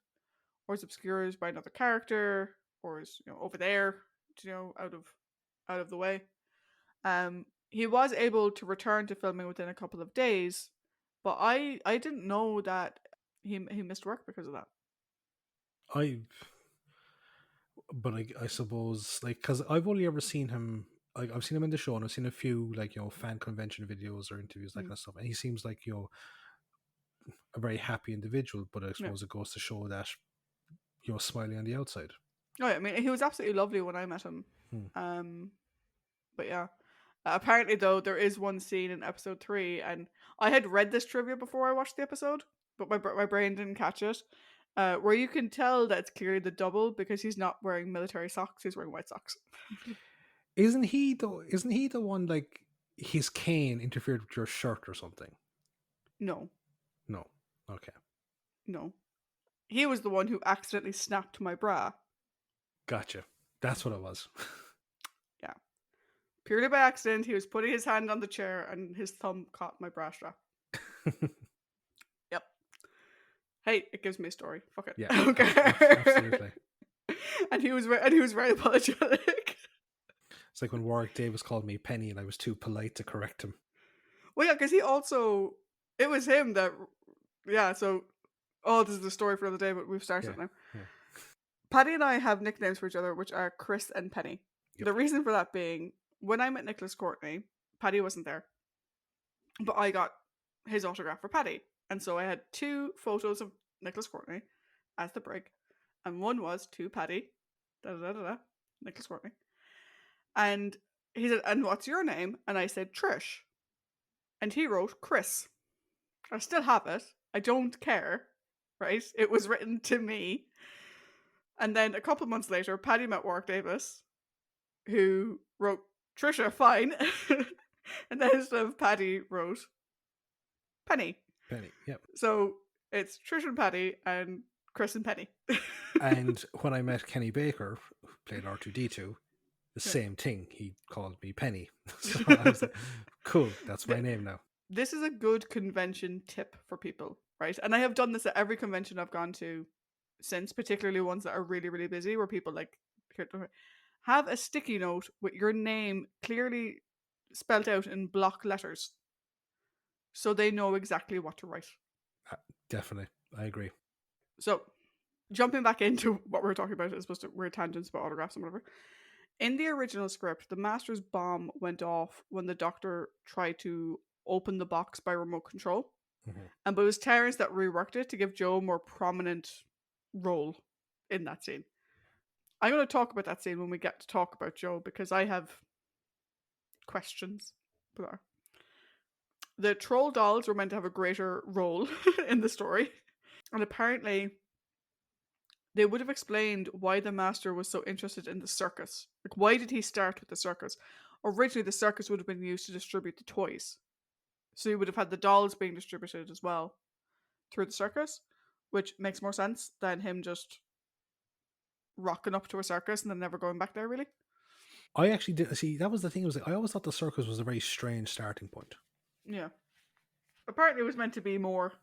or is obscured by another character, or is over there, out of the way. He was able to return to filming within a couple of days, but I didn't know that he missed work because of that.
I suppose, like, because I've only ever seen him. Like, I've seen him in the show, and I've seen a few, like, fan convention videos or interviews, that
Mm.
kind of stuff. And he seems like a very happy individual. But I
Yeah.
suppose it goes to show that smiley on the outside.
Oh, yeah, I mean, he was absolutely lovely when I met him.
Hmm.
But yeah. Apparently, though, there is one scene in episode 3, and I had read this trivia before I watched the episode, but my brain didn't catch it. Where you can tell that it's clearly the double because he's not wearing military socks; he's wearing white socks.
Isn't he though? Isn't he the one, like, his cane interfered with your shirt or something?
No,
No. Okay.
no, he was the one who accidentally snapped my bra.
Gotcha. That's what it was.
Yeah, purely by accident. He was putting his hand on the chair, and his thumb caught my bra strap. Yep. Hey, it gives me a story. Fuck it.
Yeah.
Okay.
Absolutely.
And he was very apologetic.
It's like when Warwick Davis called me Penny, and I was too polite to correct him.
Well, yeah, because it was him that, yeah. So, this is the story for another day, but we've started now.
Yeah.
Paddy and I have nicknames for each other, which are Chris and Penny.
Yep.
The reason for that being, when I met Nicholas Courtney, Paddy wasn't there, but I got his autograph for Paddy, and so I had 2 photos of Nicholas Courtney as the brig, and one was to Paddy, Nicholas Courtney, and he said, "And what's your name?" And I said, "Trish," and he wrote Chris. I still have it. I don't care, right? It was written to me. And then a couple months later, Paddy met Warwick Davis, who wrote Tricia, fine. And then instead of Paddy, wrote Penny.
Penny, yep.
So it's Trish and Paddy and Chris and Penny.
And when I met Kenny Baker, who played R2D2, the same thing. He called me Penny. So I was like, cool, that's my name now.
This is a good convention tip for people, right? And I have done this at every convention I've gone to since, particularly ones that are really, really busy, where people like have a sticky note with your name clearly spelled out in block letters, so they know exactly what to write.
Definitely, I agree.
So, jumping back into what we're talking about, as opposed to weird tangents about autographs and whatever. In the original script, the Master's bomb went off when the Doctor tried to open the box by remote control. But it was Terrence that reworked it to give Joe a more prominent role in that scene. I'm going to talk about that scene when we get to talk about Joe, because I have questions. The troll dolls were meant to have a greater role in the story, and apparently they would have explained why the Master was so interested in the circus. Like, why did he start with the circus? Originally, the circus would have been used to distribute the toys. So you would have had the dolls being distributed as well through the circus, which makes more sense than him just rocking up to a circus and then never going back there, really.
I actually did see, that was the thing. Was I always thought the circus was a very strange starting point.
Yeah. Apparently it was meant to be more,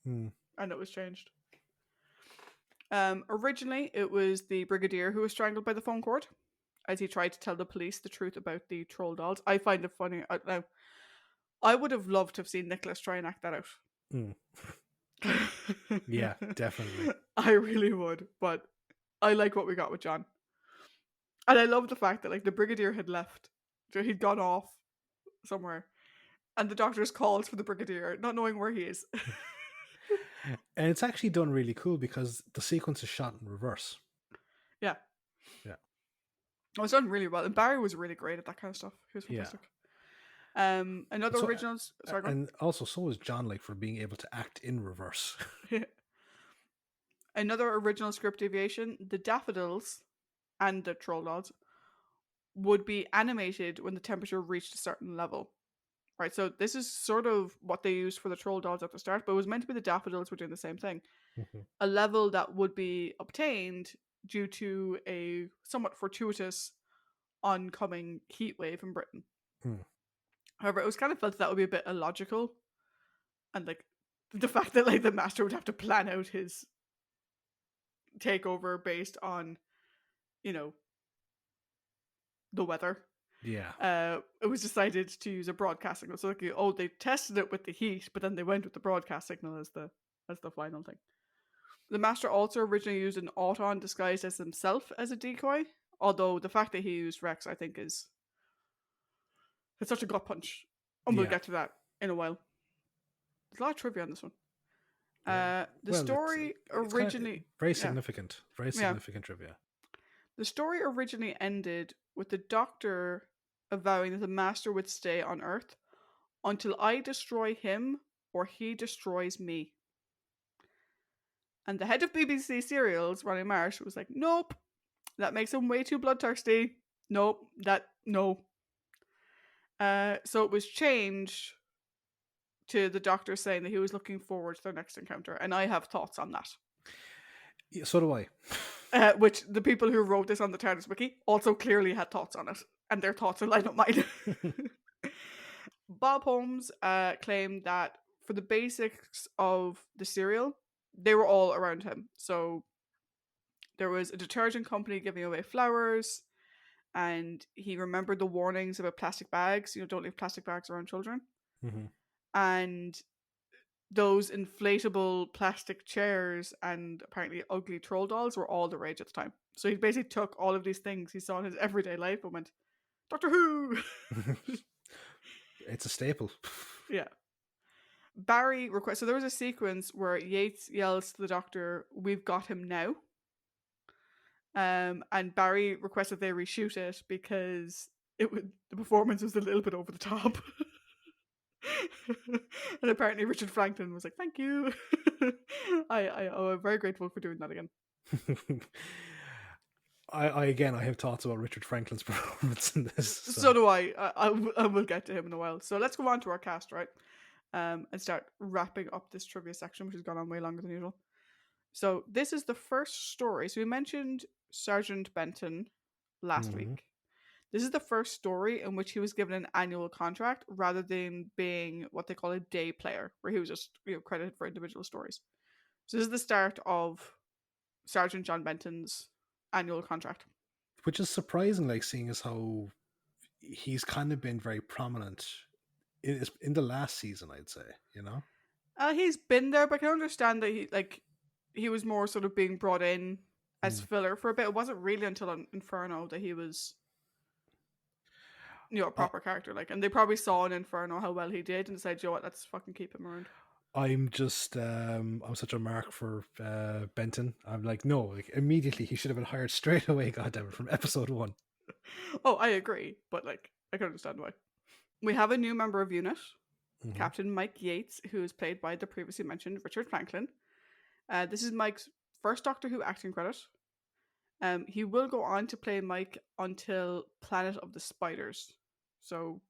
and it was changed. Originally, it was the Brigadier who was strangled by the phone cord as he tried to tell the police the truth about the troll dolls. I find it funny. Now, I would have loved to have seen Nicholas try and act that out.
Yeah, definitely.
I really would, but I like what we got with John. And I love the fact that, like, the Brigadier had left. So he'd gone off somewhere. And the doctor's calls for the Brigadier, not knowing where he is.
And it's actually done really cool because the sequence is shot in reverse.
Yeah.
Yeah.
It was done really well. And Barry was really great at that kind of stuff. He was
Yeah.
fantastic. Another
So,
originals. Sorry, go on.
and also, so was John, like, for being able to act in reverse.
Another original script deviation: the daffodils and the troll dolls would be animated when the temperature reached a certain level. Right, so this is sort of what they used for the troll dolls at the start, but it was meant to be the daffodils were doing the same thing.
Mhm.
A level that would be obtained due to a somewhat fortuitous oncoming heat wave in Britain.
Hmm.
However, it was kind of felt that would be a bit illogical, and like the fact that like the master would have to plan out his takeover based on, you know, the weather.
Yeah.
It was decided to use a broadcast signal. So like, oh, they tested it with the heat, but then they went with the broadcast signal as the final thing. The master also originally used an Auton disguised as himself as a decoy. Although the fact that he used Rex, I think, it's such a gut punch, and we'll
Yeah.
get to that in a while. There's a lot of trivia on this one.
Yeah.
The
Well,
story
it's kind of
originally,
very
yeah,
significant. Very
yeah.
significant trivia.
The story originally ended with the Doctor avowing that the Master would stay on Earth until I destroy him or he destroys me. And the head of BBC Serials, Ronnie Marsh, was like, nope, that makes him way too bloodthirsty. Nope, no. So it was changed to the Doctor saying that he was looking forward to their next encounter, and I have thoughts on that.
Yeah, so do I.
Which the people who wrote this on the TARDIS wiki also clearly had thoughts on it, and their thoughts are like not mine. Bob Holmes claimed that for the basics of the serial, they were all around him. So there was a detergent company giving away flowers, and he remembered the warnings about plastic bags. Don't leave plastic bags around children.
Mhm.
And those inflatable plastic chairs and apparently ugly troll dolls were all the rage at the time. So he basically took all of these things he saw in his everyday life and went, Doctor Who!
It's a staple.
Yeah. Barry requests. So there was a sequence where Yates yells to the Doctor, "We've got him now." And Barry requests that they reshoot it because the performance was a little bit over the top. And apparently Richard Franklin was like, "Thank you." I'm very grateful for doing that again.
I have thoughts about Richard Franklin's performance in this.
So do I. I will get to him in a while. So let's go on to our cast, right? And start wrapping up this trivia section, which has gone on way longer than usual. So this is the first story. So we mentioned Sergeant Benton last
Mhm.
week. This is the first story in which he was given an annual contract rather than being what they call a day player, where he was just credited for individual stories. So this is the start of Sergeant John Benton's annual contract.
Which is surprising, like seeing as how he's kind of been very prominent in the last season, I'd say.
He's been there, but I can understand that he was more sort of being brought in as
Mm.
filler for a bit. It wasn't really until Inferno that he was a
Uh,
proper character. And they probably saw in Inferno how well he did and decided, you know what, let's fucking keep him around.
I'm just I'm such a mark for Benton. I'm like, no, like immediately he should have been hired straight away. Goddamn it, from episode 1.
Oh, I agree, but I can understand why. We have a new member of unit,
Mm-hmm.
Captain Mike Yates, who is played by the previously mentioned Richard Franklin. This is Mike's first Doctor Who acting credit. He will go on to play Mike until Planet of the Spiders. So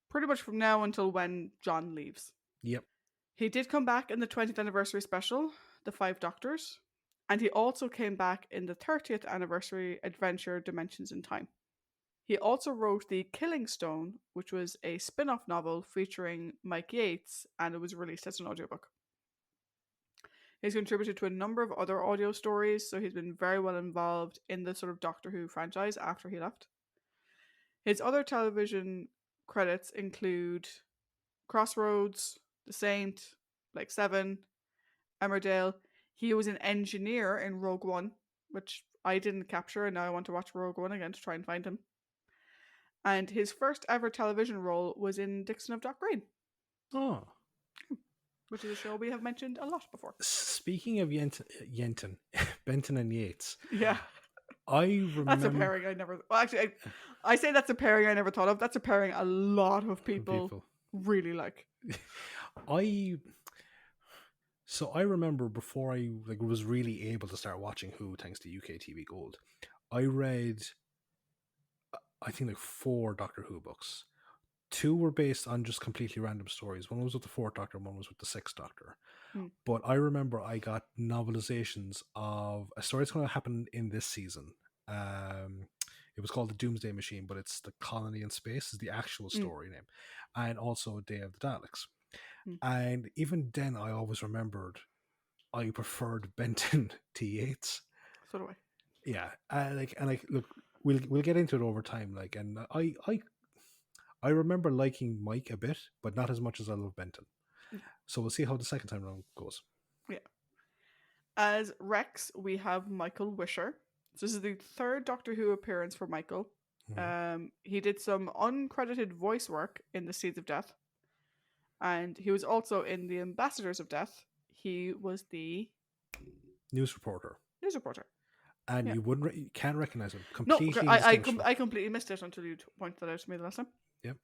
pretty much from now until when John leaves.
Yep.
He did come back in the 20th anniversary special, The Five Doctors, and he also came back in the 30th anniversary adventure Dimensions in Time. He also wrote The Killing Stone, which was a spin off novel featuring Mike Yates, and it was released as an audiobook. He's contributed to a number of other audio stories, so he's been very well involved in the sort of Doctor Who franchise after he left. His other television credits include Crossroads, The Saint, Blake Seven, Emmerdale. He was an engineer in Rogue One, which I didn't capture, and now I want to watch Rogue One again to try and find him. And his first ever television role was in Dixon of Dock Green,
Oh,
which is a show we have mentioned a lot before.
speaking of Yenton, Benton and Yates,
Yeah,
I
that's a
remember
pairing I never. Well, actually, I say that's a pairing I never thought of. That's a pairing a lot of people
people.
really like.
I So I remember before I was really able to start watching Who thanks to UK TV Gold, I read I think like four Doctor Who books. Two were based on just completely random stories. One was with the Fourth Doctor, and one was with the Sixth Doctor.
Hmm.
But I remember I got novelizations of a story that's going to happen in this season. It was called the Doomsday Machine, but it's the Colony in Space is the actual
Hmm.
story name, and also Day of the Daleks.
Hmm.
And even then, I always remembered I preferred Benton to Yates.
So do I.
Yeah, look, we'll get into it over time. And I remember liking Mike a bit, but not as much as I love Benton. So we'll see how the second time around goes.
Yeah. As Rex, we have Michael Wisher. So this is the third Doctor Who appearance for Michael. He did some uncredited voice work in The Seeds of Death, and he was also in The Ambassadors of Death. He was the
News reporter,
news reporter.
and
Yeah.
you can't recognize him.
No,
Completely
I
indistinguishable.
completely missed it until you pointed that out to me the last time.
Yep.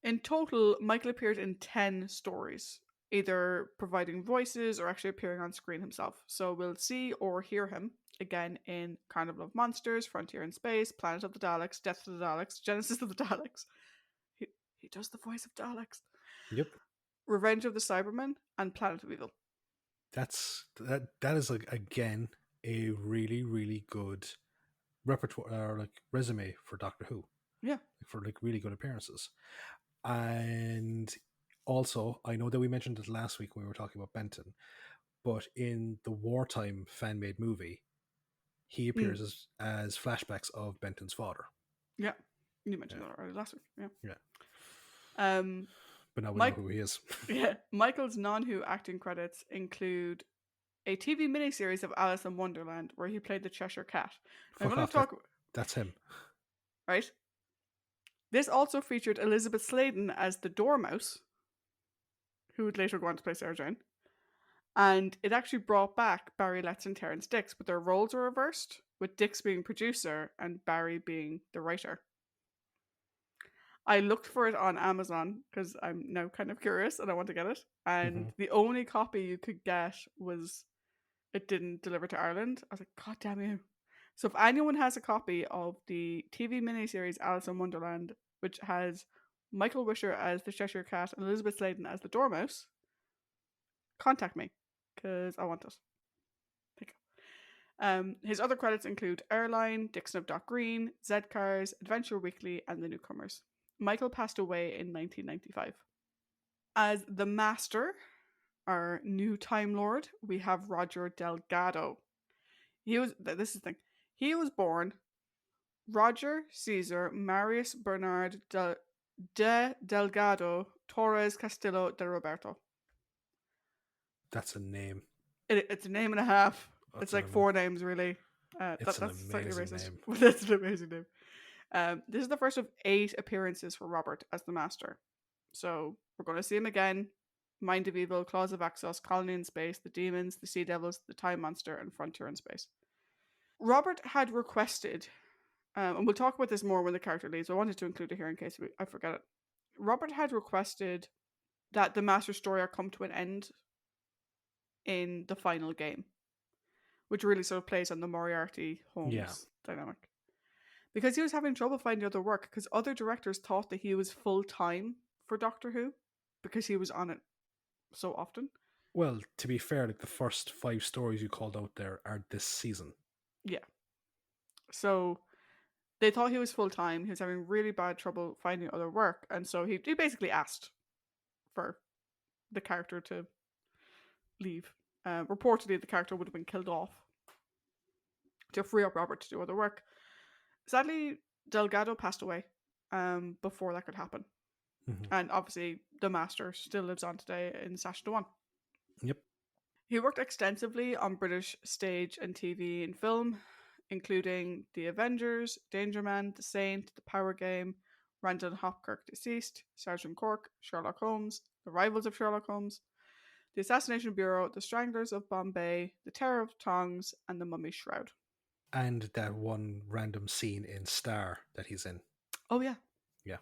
In total, Michael appeared in 10 stories, either providing voices or actually appearing on screen himself. So we'll see or hear him again in Carnival of Monsters, Frontier in Space, Planet of the Daleks, Death of the Daleks, Genesis of the Daleks. He does the voice of Daleks.
Yep.
Revenge of the Cybermen, and Planet of Evil.
That is again a really really good repertoire resume for Doctor Who.
Yeah.
For really good appearances. And also, I know that we mentioned it last week when we were talking about Benton, but in the wartime fan made movie, he appears as flashbacks of Benton's father.
Yeah. You mentioned that already last week. Yeah.
Yeah. But now we know who he is.
Yeah. Michael's non-Who acting credits include a TV miniseries of Alice in Wonderland where he played the Cheshire Cat. I'm going to talk.
That's him.
Right? This also featured Elizabeth Sladen as the Dormouse, who would later go on to play Sarah Jane. And it actually brought back Barry Letts and Terrence Dicks, but their roles were reversed, with Dicks being producer and Barry being the writer. I looked for it on Amazon because I'm now kind of curious and I want to get it. And the only copy you could get was it didn't deliver to Ireland. I was like, God damn you. So if anyone has a copy of the TV miniseries Alice in Wonderland, which has Michael Wisher as the Cheshire Cat and Elizabeth Sladen as the Dormouse, contact me because I want it. His other credits include Airline, Dixon of Dock Green, Z-Cars, Adventure Weekly, and The Newcomers. Michael passed away in 1995. As the Master, our new Time Lord, we have Roger Delgado. This is the thing. He was born Roger Cesar Marius Bernard de Delgado Torres Castillo de Roberto.
That's a name.
It's a name and a half. It's like four names, really.
It's
that's
an
slightly
amazing
racist.
name.
But that's an amazing name. This is the first of 8 appearances for Robert as the Master. So we're going to see him again. Mind of Evil, Claws of Axos, Colony in Space, The Demons, The Sea Devils, The Time Monster, and Frontier in Space. Robert had requested, and we'll talk about this more when the character leaves. I wanted to include it here in case I forget it. Robert had requested that the Master story arc come to an end in the final game, which really sort of plays on the Moriarty Holmes dynamic. Because he was having trouble finding other work, because other directors thought that he was full-time for Doctor Who, because he was on it so often.
Well, to be fair, the first 5 stories you called out there are this season.
Yeah. So they thought he was full-time. He was having really bad trouble finding other work, and so he basically asked for the character to leave. Reportedly, the character would have been killed off to free up Robert to do other work. Sadly, Delgado passed away before that could happen. And obviously, the Master still lives on today in Sacha Dhawan.
Yep.
He worked extensively on British stage and TV and film, including The Avengers, Danger Man, The Saint, The Power Game, Randall Hopkirk deceased, Sergeant Cork, Sherlock Holmes, The Rivals of Sherlock Holmes, The Assassination Bureau, The Stranglers of Bombay, The Terror of Tongs, and The Mummy's Shroud.
And that one random scene in Star that he's in.
Oh, yeah.
Yeah.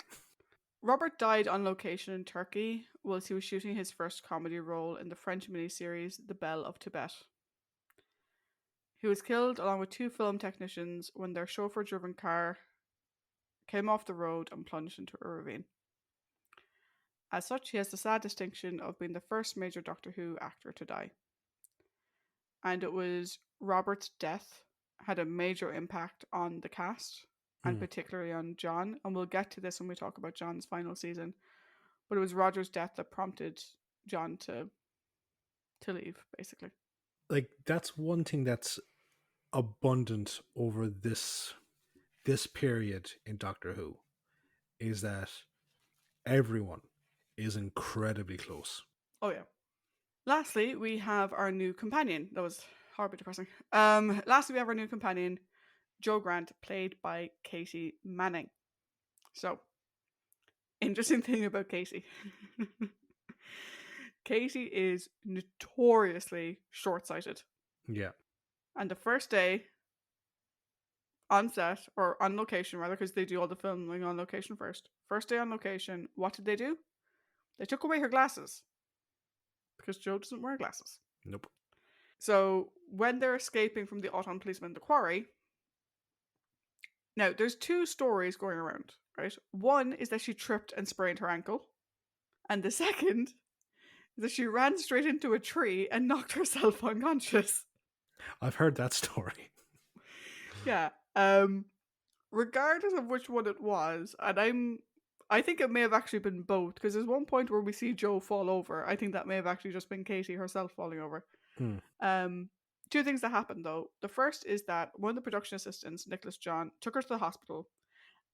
Robert died on location in Turkey whilst he was shooting his first comedy role in the French miniseries The Belle of Tibet. He was killed along with 2 film technicians when their chauffeur driven car came off the road and plunged into a ravine. As such, he has the sad distinction of being the first major Doctor Who actor to die. And it was Robert's death had a major impact on the cast, and particularly on John. And we'll get to this when we talk about John's final season. But it was Roger's death that prompted John to leave, basically.
Like, that's one thing that's abundant over this period in Doctor Who, is that everyone is incredibly close.
Oh, yeah. Lastly, we have our new companion. That was horribly depressing. Lastly, we have our new companion, Jo Grant, played by Katie Manning. So, interesting thing about Katie. Katie is notoriously short-sighted.
Yeah.
And the first day on set, or on location rather, because they do all the filming on location first. First day on location, what did they do? They took away her glasses. Because Jo doesn't wear glasses.
Nope.
So when they're escaping from the Auton policeman in the quarry, now there's 2 stories going around, right? One is that she tripped and sprained her ankle. And the second is that she ran straight into a tree and knocked herself unconscious.
I've heard that story.
Yeah. Regardless of which one it was, and I think it may have actually been both, because there's one point where we see Jo fall over. I think that may have actually just been Katie herself falling over. 2 things that happened though. The first is that one of the production assistants, Nicholas John, took her to the hospital,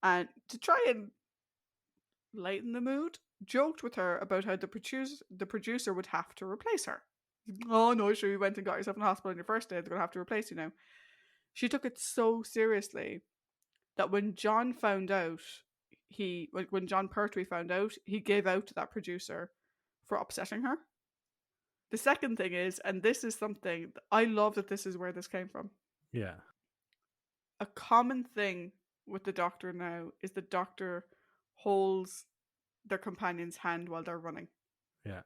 and to try and lighten the mood, joked with her about how the producer would have to replace her. Oh no, sure, you went and got yourself in the hospital on your first day, they're gonna have to replace you now. She took it so seriously that when John found out, when John Pertwee found out, he gave out to that producer for upsetting her. The second thing is, and this is something, I love that this is where this came from.
Yeah.
A common thing with the Doctor now is the Doctor holds their companion's hand while they're running.
Yeah.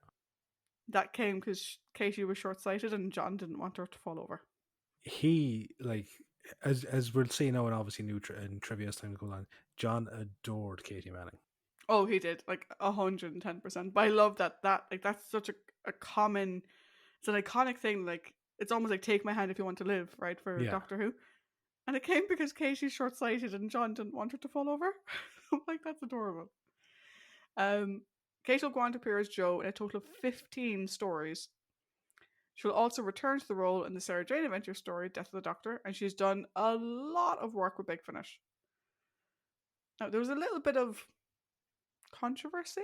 That came because Katie was short-sighted and John didn't want her to fall over.
He, like, as we'll see now, and obviously new in trivia as time goes on, John adored Katie Manning.
Oh, he did, like 110%. But I love that like that's such a common, it's an iconic thing. Like it's almost like take my hand if you want to live, right? For Doctor Who, and it came because Katie's short-sighted and John didn't want her to fall over. I'm like, that's adorable. Katie will go on to appear as Jo in a total of 15 stories. She'll also return to the role in the Sarah Jane Adventure story, Death of the Doctor, and she's done a lot of work with Big Finish. Now, there was a little bit of controversy,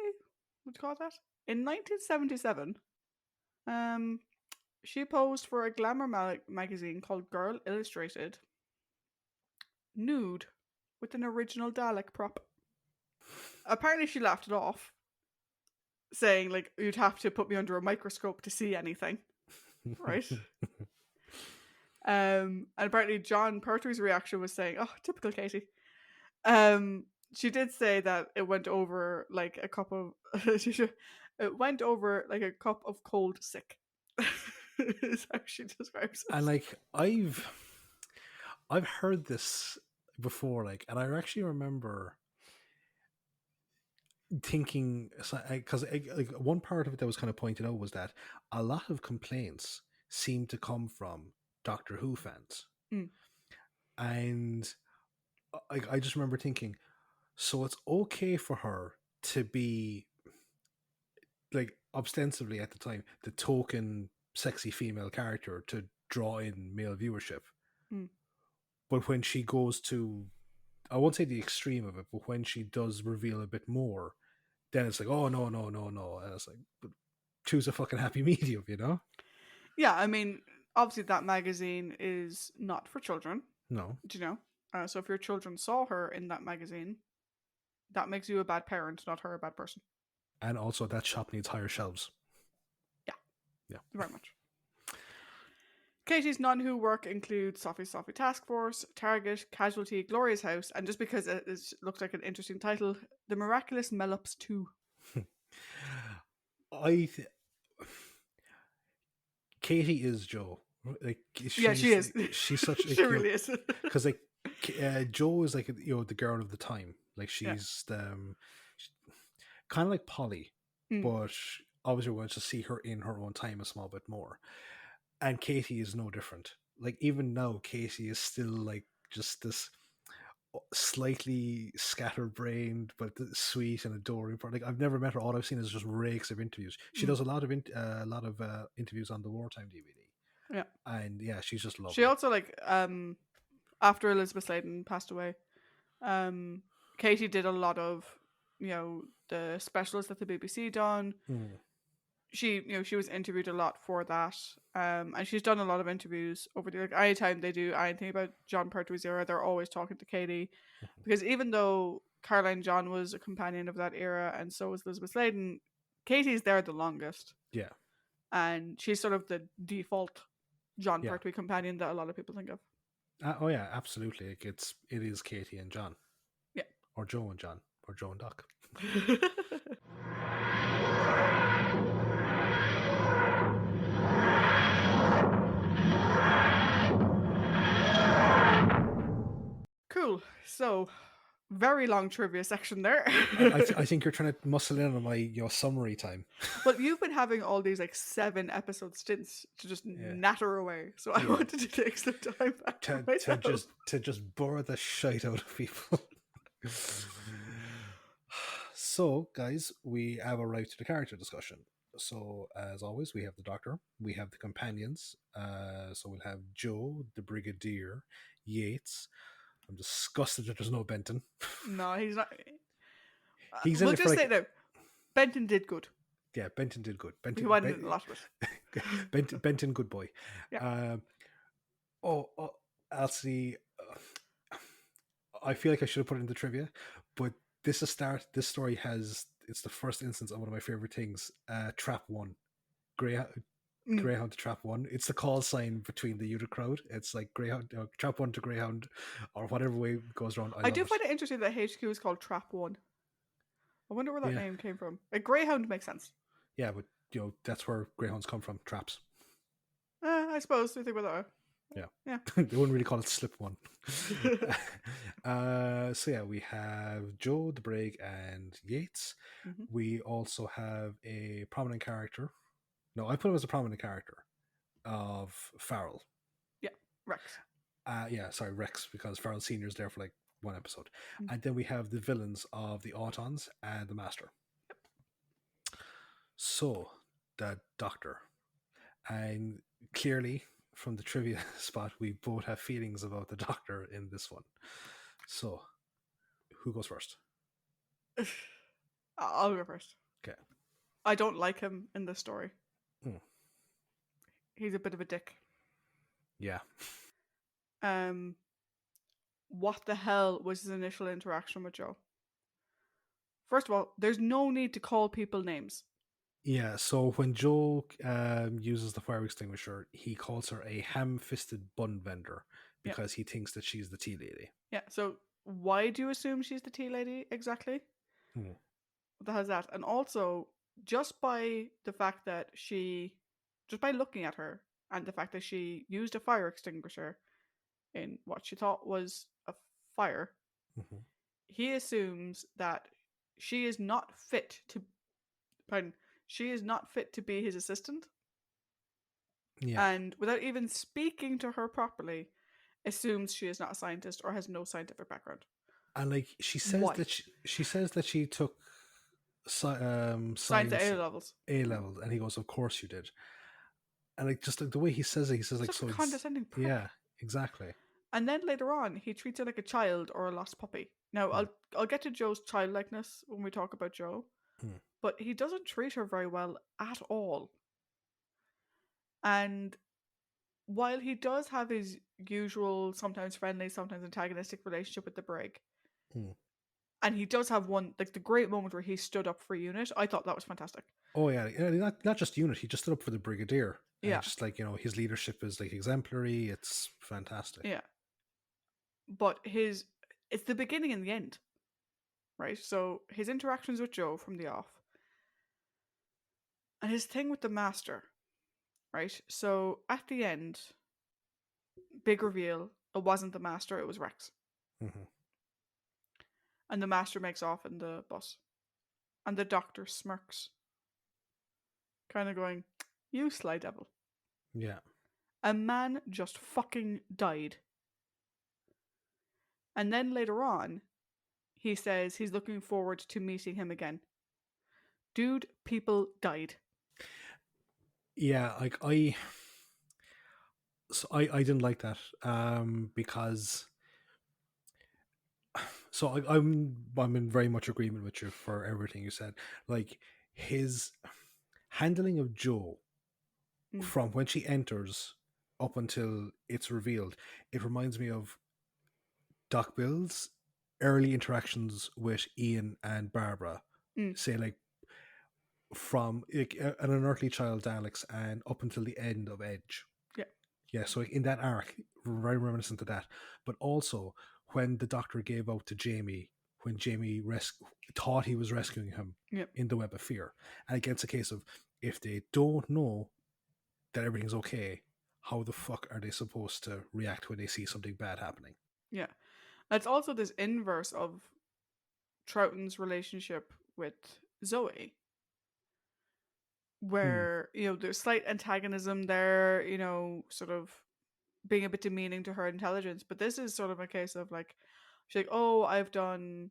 would you call it that? In 1977, she posed for a glamour magazine called Girl Illustrated, nude, with an original Dalek prop. Apparently she laughed it off, saying, like, you'd have to put me under a microscope to see anything. Right? And apparently John Pertwee's reaction was saying, oh, typical Katie. She did say that it went over like a cup of it went over like a cup of cold sick. Is how she describes it.
And like I've heard this before, like, and I actually remember thinking, because like one part of it that was kind of pointed out was that a lot of complaints seem to come from Doctor Who fans, and I just remember thinking, so it's okay for her to be like ostensibly at the time the token sexy female character to draw in male viewership, but when she goes to, I won't say the extreme of it, but when she does reveal a bit more, then it's like, oh no, and it's like, but choose a fucking happy medium, you know?
Yeah, I mean, obviously that magazine is not for children.
No.
Do you know? So if your children saw her in that magazine, that makes you a bad parent, not her a bad person.
And also, that shop needs higher shelves.
Yeah,
Yeah.
very much. Katie's non-Who work includes Sophie Task Force, Target, Casualty, Gloria's House, and just because it looks like an interesting title, The Miraculous Mellops 2.
I th- Katie is Joe. Like
Yeah, she is.
she's such
She
like
really is.
because like Joe is like the girl of the time. Like
Yeah.
she's kind of like Polly,
Mm.
but obviously we want to see her in her own time a small bit more. And Katie is no different. Like even now, Katie is still like just this slightly scatterbrained but sweet and adoring. Like I've never met her. All I've seen is just rakes of interviews. She does a lot of interviews on the Wartime DVD.
Yeah.
And yeah, she's just
She
lovely.
also after Elizabeth Sladen passed away, Katie did a lot of the specials that the BBC done.
Mm.
She was interviewed a lot for that, and she's done a lot of interviews over the anytime they do anything about John Pertwee's era, they're always talking to Katie, because even though Caroline John was a companion of that era and so was Elizabeth Sladen, Katie's there the longest,
Yeah,
and she's sort of the default John
yeah.
Pertwee companion that a lot of people think of.
Oh yeah, absolutely. Like it is Katie and John,
Yeah.
or Joe and John, or Joe and Doc.
Cool. So, very long trivia section there.
I think you're trying to muscle in on my summary time.
Well, you've been having all these 7-episode stints to just
Yeah,
natter away, so I
yeah.
wanted to take some time back for myself.
To just bore the shite out of people. So, guys, we have arrived to the character discussion. So, as always, we have the Doctor, we have the companions. So we'll have Joe, the Brigadier, Yates. I'm disgusted that there's no Benton.
No, he's not.
He's in
We'll
it for
just say
like,
no. Benton did good.
yeah, Benton did good.
He wanted a lot of it.
Benton, good boy.
Yeah.
I'll see. I feel like I should have put it in the trivia, but this story has, it's the first instance of one of my favorite things. Trap one, Greyhound to Trap one. It's the call sign between the unit crowd. It's like Greyhound, Trap one to Greyhound, or whatever way it goes around. I
I
love
do
it.
find it interesting that HQ is called Trap One. I wonder where that
Yeah,
name came from. Greyhound makes sense.
yeah, but that's where greyhounds come from. Traps.
I suppose we think about that.
Yeah.
Yeah.
They wouldn't really call it slip one. So yeah, we have Joe, the Brig, and Yates.
Mm-hmm.
We also have a prominent character. No, I put him as a prominent character of Farrell.
Yeah, Rex.
Yeah, sorry, Rex, because Farrell Senior is there for like one episode.
Mm.
And then we have the villains of the Autons and the Master. So, the Doctor. And clearly, from the trivia spot, we both have feelings about the Doctor in this one. So, who goes first?
I'll go first.
Okay.
I don't like him in this story.
Hmm.
He's a bit of a dick.
Yeah.
What the hell was his initial interaction with Joe? First of all, there's no need to call people names.
Yeah, so when Joe uses the fire extinguisher, he calls her a ham-fisted bun vendor because he thinks that she's the tea lady.
Yeah, so why do you assume she's the tea lady exactly?
Hmm.
What the hell is that? And also, just by the fact that just by looking at her and the fact that she used a fire extinguisher in what she thought was a fire,
Mm-hmm.
he assumes that she is not fit to, she is not fit to be his assistant.
Yeah.
And without even speaking to her properly, assumes she is not a scientist or has no scientific background.
And like she says
Why?
that she says that she took science
at A levels.
and he goes, "Of course you did." And like just like the way he says it, he says like
Such a
so
condescending prick.
Yeah, exactly.
And then later on, he treats her like a child or a lost puppy. Now, I'll get to Joe's childlikeness when we talk about Joe, but he doesn't treat her very well at all. And while he does have his usual, sometimes friendly, sometimes antagonistic relationship with the Brig, And he does have one, like the great moment where he stood up for Unit. I thought that was fantastic.
Oh yeah, not just unit. He just stood up for the brigadier, and
Yeah,
just like his leadership is like exemplary. It's fantastic.
yeah. But it's the beginning and the end, right? So his interactions with Joe from the off, and his thing with the Master, right? So at the end, big reveal, it wasn't the Master, it was Rex.
Hmm.
And the Master makes off in the bus. And the Doctor smirks, kind of going, "You sly devil.
Yeah,
A man just fucking died." And then later on, he says he's looking forward to meeting him again. Dude, people died.
yeah. Like I didn't like that because I'm in very much agreement with you for everything you said. Like his handling of Joe
Mm,
from when she enters up until it's revealed, it reminds me of Doc Bill's early interactions with Ian and Barbara.
mm,
Say like from like, an unearthly child Alex and up until the end of Edge.
yeah,
Yeah, so in that arc, very reminiscent of that. But also when the Doctor gave out to Jamie, when Jamie thought he was rescuing him
yeah,
in the Web of Fear, and again, it's a case of if they don't know that everything's okay, how the fuck are they supposed to react when they see something bad happening?
yeah. It's also this inverse of Troughton's relationship with Zoe,
Hmm.
where, there's slight antagonism there, sort of being a bit demeaning to her intelligence. But this is sort of a case of like, she's like, "Oh, I've done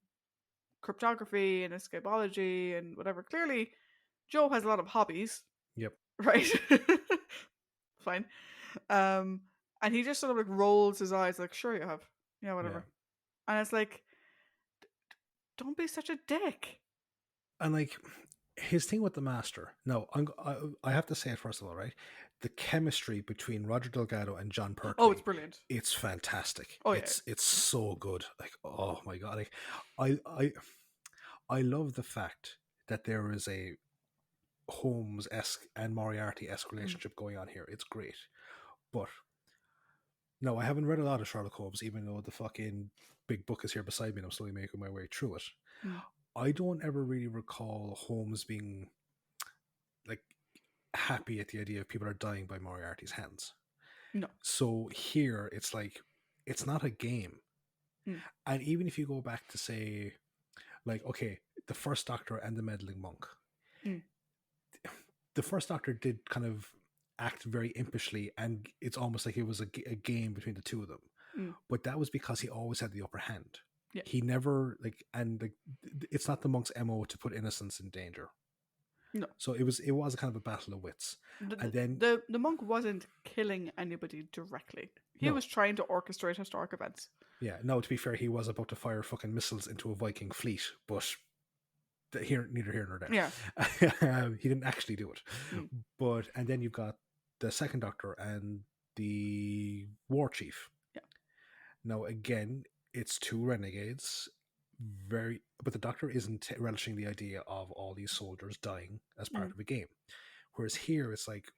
cryptography and escapology and whatever." Clearly, Joe has a lot of hobbies,
Yep.
right? Fine. Um, and he just sort of like rolls his eyes, like, "Sure, you have, yeah,
Yeah.
whatever." And it's like, don't be such a dick.
And like his thing with the Master. No, I have to say it first of all, right? The chemistry between Roger Delgado and John
Oh, it's
Pertwee,
brilliant.
it's fantastic.
Oh yeah.
It's so good. Like oh my god, like I I I love the fact that there is a Holmes esque and Moriarty esque
Mm,
relationship going on here. It's great, but no, I haven't read a lot of Sherlock Holmes, even though the fucking big book is here beside me and I'm slowly making my way through it.
mm,
I don't ever really recall Holmes being like happy at the idea of people are dying by Moriarty's hands.
no.
So here it's like it's not a game.
Mm,
And even if you go back to say like okay, the first Doctor and the meddling monk.
mm,
The first Doctor did kind of act very impishly and it's almost like it was a game between the two of them.
mm.
But that was because he always had the upper hand.
Yeah.
He never like and like it's not the monk's MO to put innocence in danger.
No.
So it was a kind of a battle of wits.
The,
And
the
then
the the monk wasn't killing anybody directly. He
no,
was trying to orchestrate historic events.
yeah, no, to be fair, he was about to fire fucking missiles into a Viking fleet, but neither here nor
Yeah.
there. He didn't actually do it.
Mm,
But, and then you've got the second Doctor and the War Chief.
yeah.
Now, again, it's two renegades, but the Doctor isn't relishing the idea of all these soldiers dying as part
Mm,
of a game. Whereas here, it's like,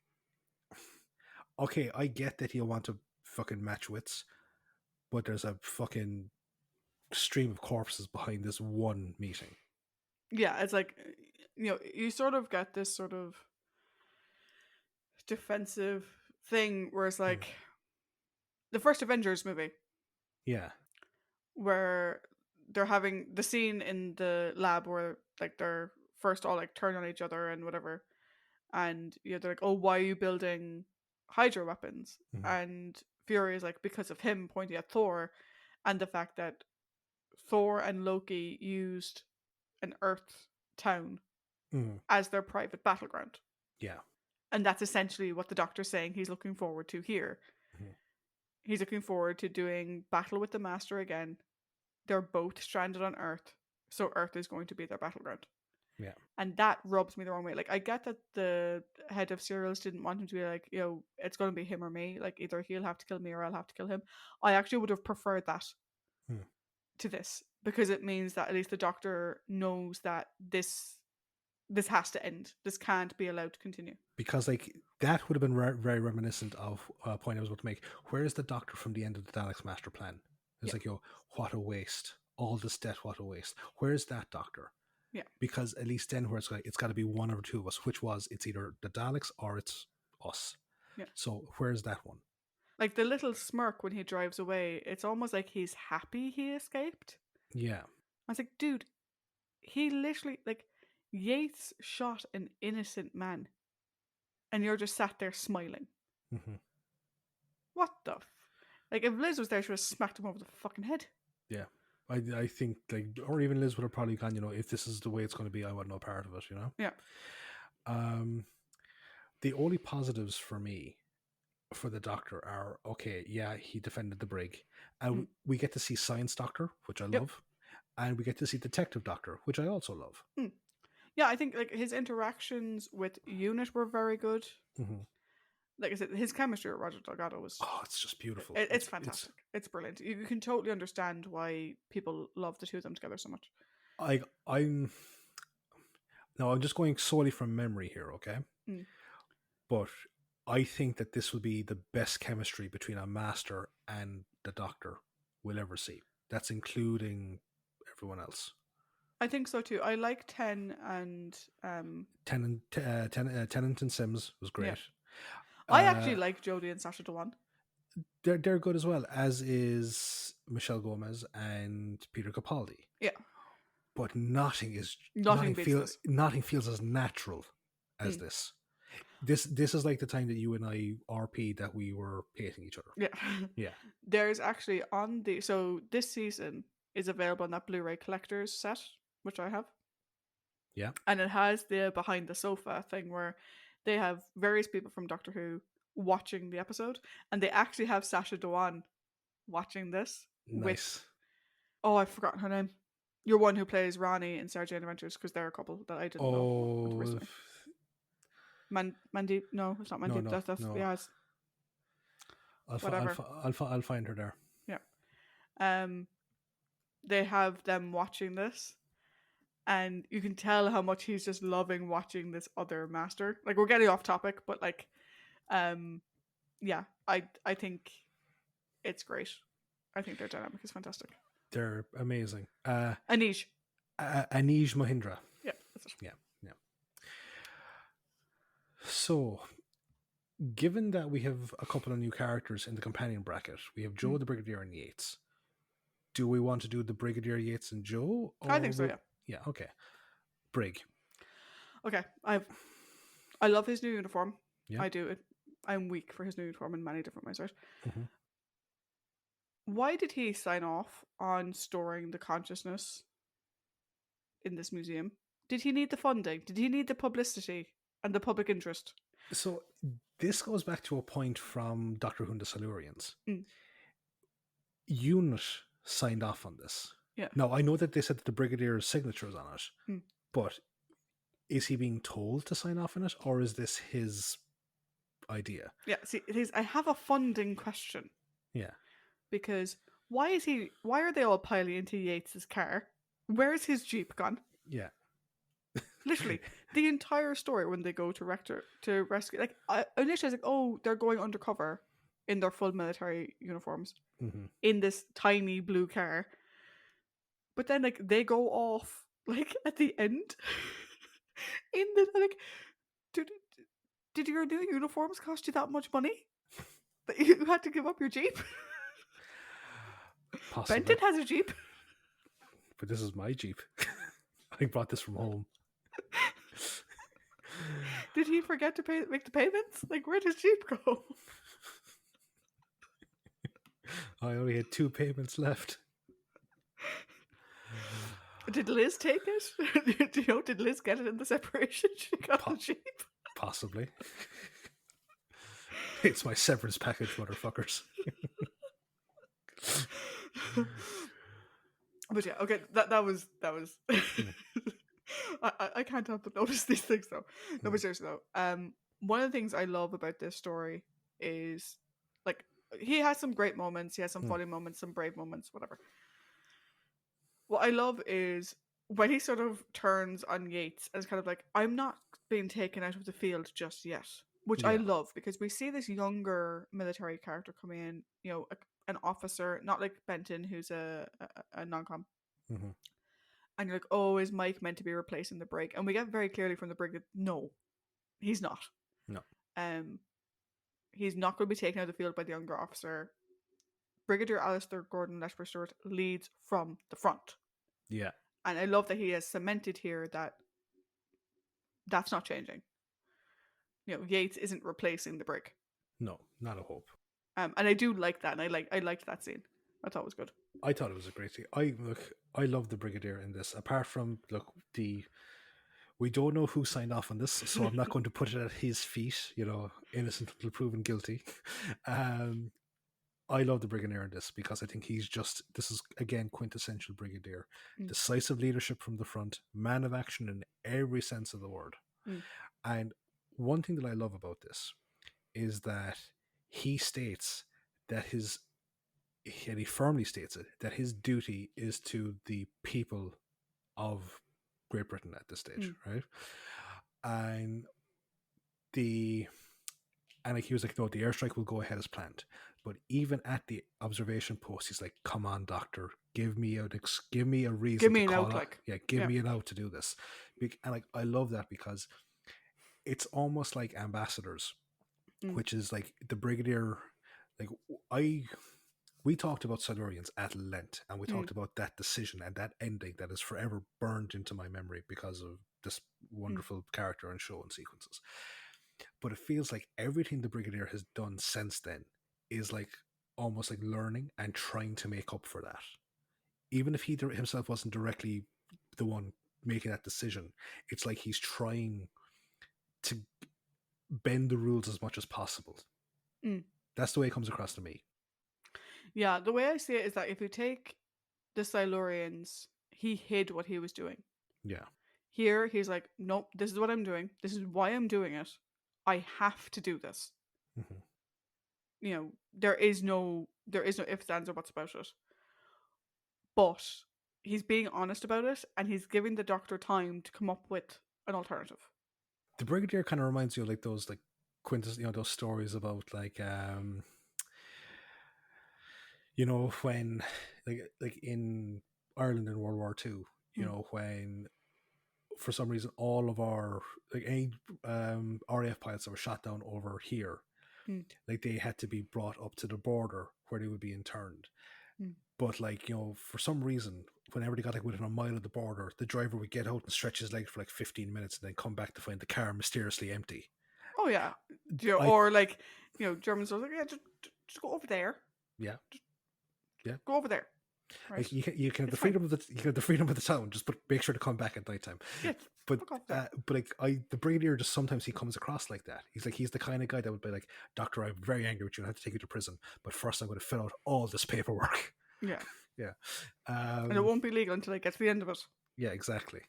okay, I get that you want to fucking match wits, but there's a fucking stream of corpses behind this one meeting.
yeah. It's like, you sort of get this sort of defensive thing where it's
Mm.
like the first Avengers movie
Yeah.
where they're having the scene in the lab where like they're first all like turn on each other and whatever, and they're like, "Oh, why are you building hydro weapons?"
Mhm.
And Fury is like, "Because of him," pointing at Thor, and the fact that Thor and Loki used an Earth town
Mhm.
as their private battleground.
Yeah.
And that's essentially what the Doctor's saying he's looking forward to here.
Mhm.
He's looking forward to doing battle with the Master again. They're both stranded on Earth, so Earth is going to be their battleground.
Yeah.
And that rubs me the wrong way. Like, I get that the head of Serials didn't want him to be like, it's going to be him or me. Like, either he'll have to kill me or I'll have to kill him. I actually would have preferred that
Mhm.
to this, because it means that at least the Doctor knows that this has to end. This can't be allowed to continue.
Because like that would have been very reminiscent of a point I was about to make. Where is the Doctor from the end of the Daleks' master plan? It's
Yeah.
like, what a waste! All this debt, what a waste! Where is that Doctor?
Yeah.
Because at least then, where it's got to be one or two of us. Which was, it's either the Daleks or it's us.
Yeah.
So where's that one?
Like the little smirk when he drives away, it's almost like he's happy he escaped.
Yeah.
I was like, dude, he literally, like, Yates shot an innocent man, and you're just sat there smiling.
Mm-hmm.
What the? Like, if Liz was there, she would have smacked him over the fucking head.
Yeah. I think, like, or even Liz would have probably gone, if this is the way it's going to be, I want no part of it,
Yeah.
The only positives for me for the Doctor are, okay, yeah, he defended the brig, and we get to see Science Doctor, which I love, and we get to see Detective Doctor, which I also love.
Yeah, I think like his interactions with Unit were very good.
Mm-hmm.
Like I said, his chemistry with Roger Delgado was...
Oh, it's just beautiful.
It's fantastic. It's brilliant. You can totally understand why people love the two of them together so much.
I'm just going solely from memory here, okay? But I think that this will be the best chemistry between a Master and the Doctor we'll ever see. That's including everyone else.
I think so too. I like Ten and
Tennant and Sims was great.
Yeah. I actually like Jodie and Sacha Dhawan.
They're good as well, as is Michelle Gomez and Peter Capaldi.
Yeah.
But nothing feels as natural as this. This is like the time that you and I RP that we were hating each other.
Yeah.
Yeah.
There's actually so this season is available on that Blu-ray collector's set, which I have.
Yeah.
And it has the behind the sofa thing where they have various people from Doctor Who watching the episode, and they actually have Sacha Dhawan watching this.
Nice.
I've forgotten her name. You're one who plays Ronnie in Sarah Jane Adventures, because they're a couple that I didn't know recently. Mandeep? No, it's not Mandeep.
No,
that's
no.
Yeah. Whatever.
I'll find her there.
Yeah. They have them watching this, and you can tell how much he's just loving watching this other Master. Like, we're getting off topic, but like, yeah, I think it's great. I think their dynamic is fantastic.
They're amazing.
Anish
Mahindra.
Yeah, that's it.
Yeah. So, given that we have a couple of new characters in the companion bracket, we have Joe, the Brigadier, and Yates. Do we want to do the Brigadier, Yates, and Joe?
I think so, yeah.
Yeah, okay. Brig.
Okay, I love his new uniform.
Yeah.
I do. I'm weak for his new uniform in many different ways, right?
Mm-hmm.
Why did he sign off on storing the consciousness in this museum? Did he need the funding? Did he need the publicity and the public interest?
So this goes back to a point from Doctor Who and the Silurians. Unit signed off on this.
Yeah.
Now, I know that they said that the Brigadier's signature is on it, but is he being told to sign off on it, or is this his idea?
Yeah, see, I have a funding question.
Yeah.
Because why are they all piling into Yates's car? Where's his Jeep gone?
Yeah.
Literally, the entire story when they go to rescue, like, initially I was like, oh, they're going undercover in their full military uniforms in this tiny blue car. But then, like, they go off, like, at the end. In the, like, did your new uniforms cost you that much money? That you had to give up your Jeep?
Possibly.
Benton has a Jeep.
But this is my Jeep. I brought this from home.
Did he forget to make the payments? Like, where does Jeep go?
I only had 2 payments left.
Did Liz take it? Did Liz get it in the separation? She got the Jeep?
Possibly. It's my severance package, motherfuckers.
But yeah, okay, that was I can't help but notice these things though. No, but seriously though, one of the things I love about this story is, like, he has some great moments, he has some funny moments, some brave moments, whatever. what I love is when he sort of turns on Yates as kind of like, I'm not being taken out of the field just yet, which I
Yeah.
love because we see this younger military character come in, an officer, not like Benton, who's a non-com.
Hmm.
And you're like, oh, is Mike meant to be replacing the brig? And we get very clearly from the brig that no, he's not.
No.
Um, he's not going to be taken out of the field by the younger officer. Brigadier Alistair Gordon Lethbridge Stewart leads from the front.
Yeah.
And I love that he has cemented here that that's not changing. Yates isn't replacing the brig.
No, not a hope.
And I do like that, and I liked that scene. I thought it was good.
I thought it was a great scene. I love the Brigadier in this. Apart from we don't know who signed off on this, so I'm not going to put it at his feet. Innocent until proven guilty. Um, I love the Brigadier in this because I think this is again quintessential Brigadier.
Mm.
Decisive leadership from the front, man of action in every sense of the word.
Mm.
And one thing that I love about this is that he states that and he firmly states it, that his duty is to the people of Great Britain at this stage, right? And like he was like, no, the airstrike will go ahead as planned. But even at the observation post, he's like, "Come on, doctor, give me a reason.
Give me
to
an
call
out,
out.
like.
Yeah, give me an out to do this." And like, I love that because it's almost like ambassadors, which is like the Brigadier. Like we talked about Silurians at length, and we talked about that decision and that ending that is forever burned into my memory because of this wonderful character and show and sequences. But it feels like everything the Brigadier has done since then is like almost like learning and trying to make up for that. Even if he himself wasn't directly the one making that decision, it's like he's trying to bend the rules as much as possible. That's the way it comes across to me.
Yeah, the way I see it is that if you take the Silurians, he hid what he was doing.
Yeah.
Here, he's like, nope, this is what I'm doing. This is why I'm doing it. I have to do this.
Mm-hmm.
There is no ifs, ands, or buts about it. But he's being honest about it, and he's giving the doctor time to come up with an alternative.
The Brigadier kind of reminds you of like those like those stories about like when like in Ireland in World War II, when for some reason all of our like any RAF pilots that were shot down over here, like they had to be brought up to the border where they would be interned. But like for some reason, whenever they got like within a mile of the border, the driver would get out and stretch his leg for like 15 minutes and then come back to find the car mysteriously empty.
Oh yeah, or like Germans are like, yeah, just go over there.
Yeah, yeah.
Go over there. Right.
Like you can have the freedom of the town, just make sure to come back at nighttime.
Yeah,
but like the Brigadier just sometimes he comes across like that. He's the kind of guy that would be like, "Doctor, I'm very angry with you. I have to take you to prison, but first I'm going to fill out all this paperwork."
Yeah,
yeah,
and it won't be legal until I get to the end of it.
Yeah, exactly.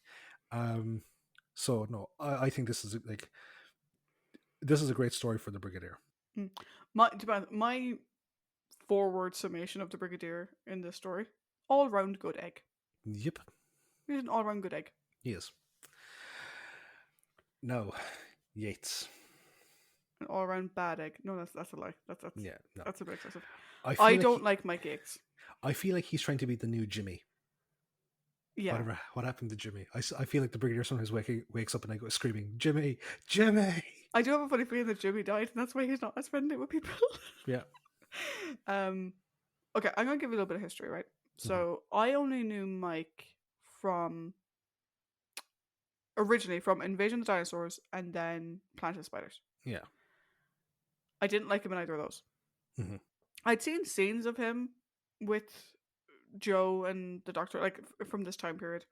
So no, I think this is a great story for the Brigadier.
My forward summation of the Brigadier in this story: all round good egg.
Yep,
He's an all round good egg.
He is. No, Yates.
An all around bad egg. No, that's a lie. That's
yeah, no.
That's a bit excessive.
I
don't like Mike Yates.
I feel like he's trying to be the new Jimmy.
Yeah.
What happened to Jimmy? I feel like the Brigadier sometimes wakes up and I go screaming, "Jimmy, Jimmy!"
I do have a funny feeling that Jimmy died, and that's why he's not as friendly with people.
Yeah.
Okay, I'm gonna give you a little bit of history, right? So I only knew Mike originally from Invasion of the Dinosaurs and then Planet of the Spiders.
Yeah.
I didn't like him in either of those.
Mm-hmm.
I'd seen scenes of him with Joe and the Doctor, like from this time period.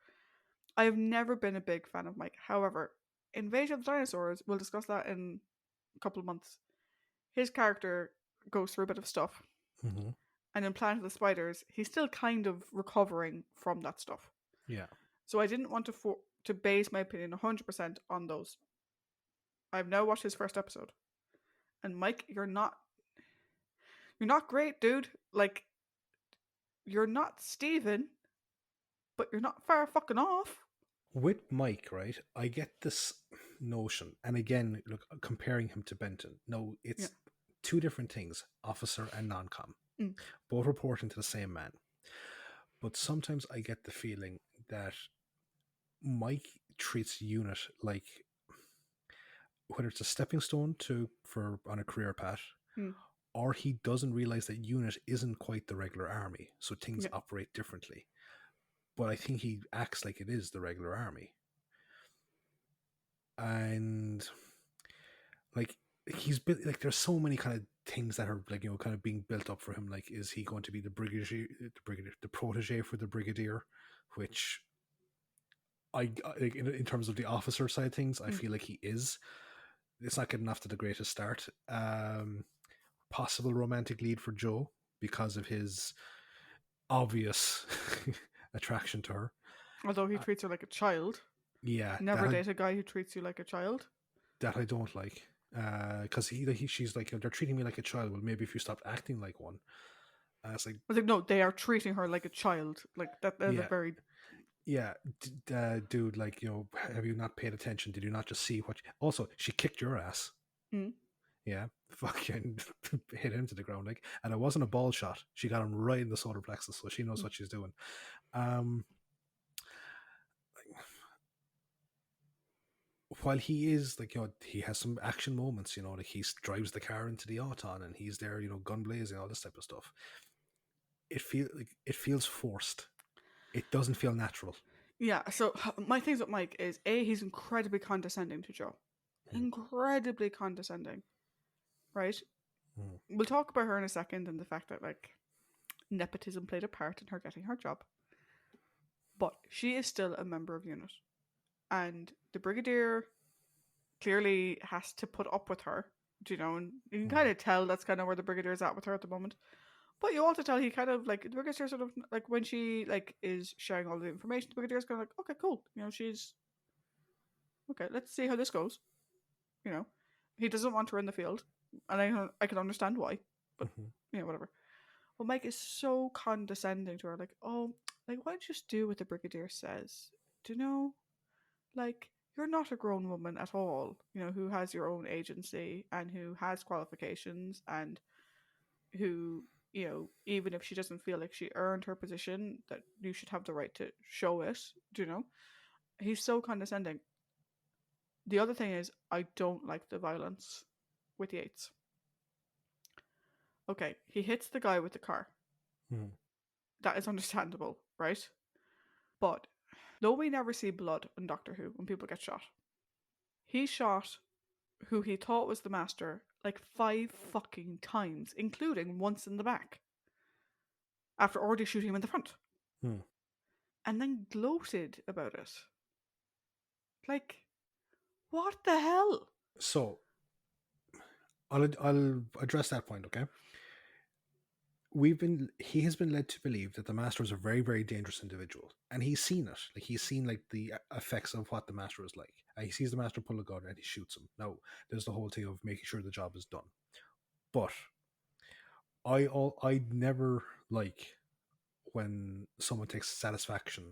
I have never been a big fan of Mike. However, Invasion of the Dinosaurs, we'll discuss that in a couple of months. His character goes through a bit of stuff.
Mm-hmm.
And in Planet of the Spiders, he's still kind of recovering from that stuff.
Yeah. So
I didn't want to base my opinion 100% on those. I've now watched his first episode. And Mike, you're not great, dude. Like, you're not Steven. but you're not far fucking off.
With Mike, right, I get this notion, and again, look, comparing him to Benton. No,
Yeah.
it's two different things: officer and non-com,
Mm.
both reporting to the same man. But sometimes I get the feeling that Mike treats Unit like whether it's a stepping stone to for on a career path,
Mm.
or he doesn't realize that Unit isn't quite the regular army, so things
Yeah.
operate differently. But I think he acts like it is the regular army, and like he's built like there's so many kind of things that are like kind of being built up for him. Like, is he going to be the protege for the brigadier, which like in terms of the officer side of things, I
Mm.
feel like he is. It's not getting off to the greatest start. Possible romantic lead for Joe because of his obvious attraction to her.
Although he
Uh,
treats her like a child.
yeah,
Never date a guy who treats you like a child.
that I don't like. Because she's like, they're treating me like a child. Well, maybe if you stopped acting like one. It's like,
I was like, no, they are treating her like a child. Like that is a
yeah,
very
yeah, dude. Like, have you not paid attention? Did you not just see what? Also, she kicked your ass.
mm.
Yeah, fucking hit him to the ground. Like, and it wasn't a ball shot. She got him right in the solar plexus, so she knows
Mm.
what she's doing. Um, while he is like, he has some action moments. Like he drives the car into the Auton, and he's there, gun blazing, all this type of stuff. It feels forced. It doesn't feel natural.
Yeah, so my things with Mike is he's incredibly condescending to Joe.
Mm.
Incredibly condescending. Right?
Mm.
We'll talk about her in a second and the fact that like nepotism played a part in her getting her job. But she is still a member of Unit. And the Brigadier clearly has to put up with her. And you can kind of tell that's kind of where the Brigadier is at with her at the moment. But you also tell he kind of like the Brigadier sort of like when she like is sharing all the information, the Brigadier's kind of like, okay, cool. She's okay. Let's see how this goes. He doesn't want her in the field, and I can understand why. But
Mm-hmm.
whatever. But Mike is so condescending to her, like, oh, like why don't you just do what the Brigadier says? Do you know, like you're not a grown woman at all. Who has your own agency and who has qualifications and who even if she doesn't feel like she earned her position, that you should have the right to show it. He's so condescending. The other thing is I don't like the violence with Yates. Okay, he hits the guy with the car.
Mm.
That is understandable, right? But though we never see blood in Doctor Who when people get shot, he shot who he thought was the master like 5 fucking times, including once in the back, after already shooting him in the front.
Mm.
And then gloated about it. Like, what the hell?
So I'll address that point, okay? He has been led to believe that the master is a very, very dangerous individual, and he's seen it. Like, he's seen like the effects of what the master is like. He sees the master pull a gun and he shoots him. Now there's the whole thing of making sure the job is done. But I never like when someone takes satisfaction,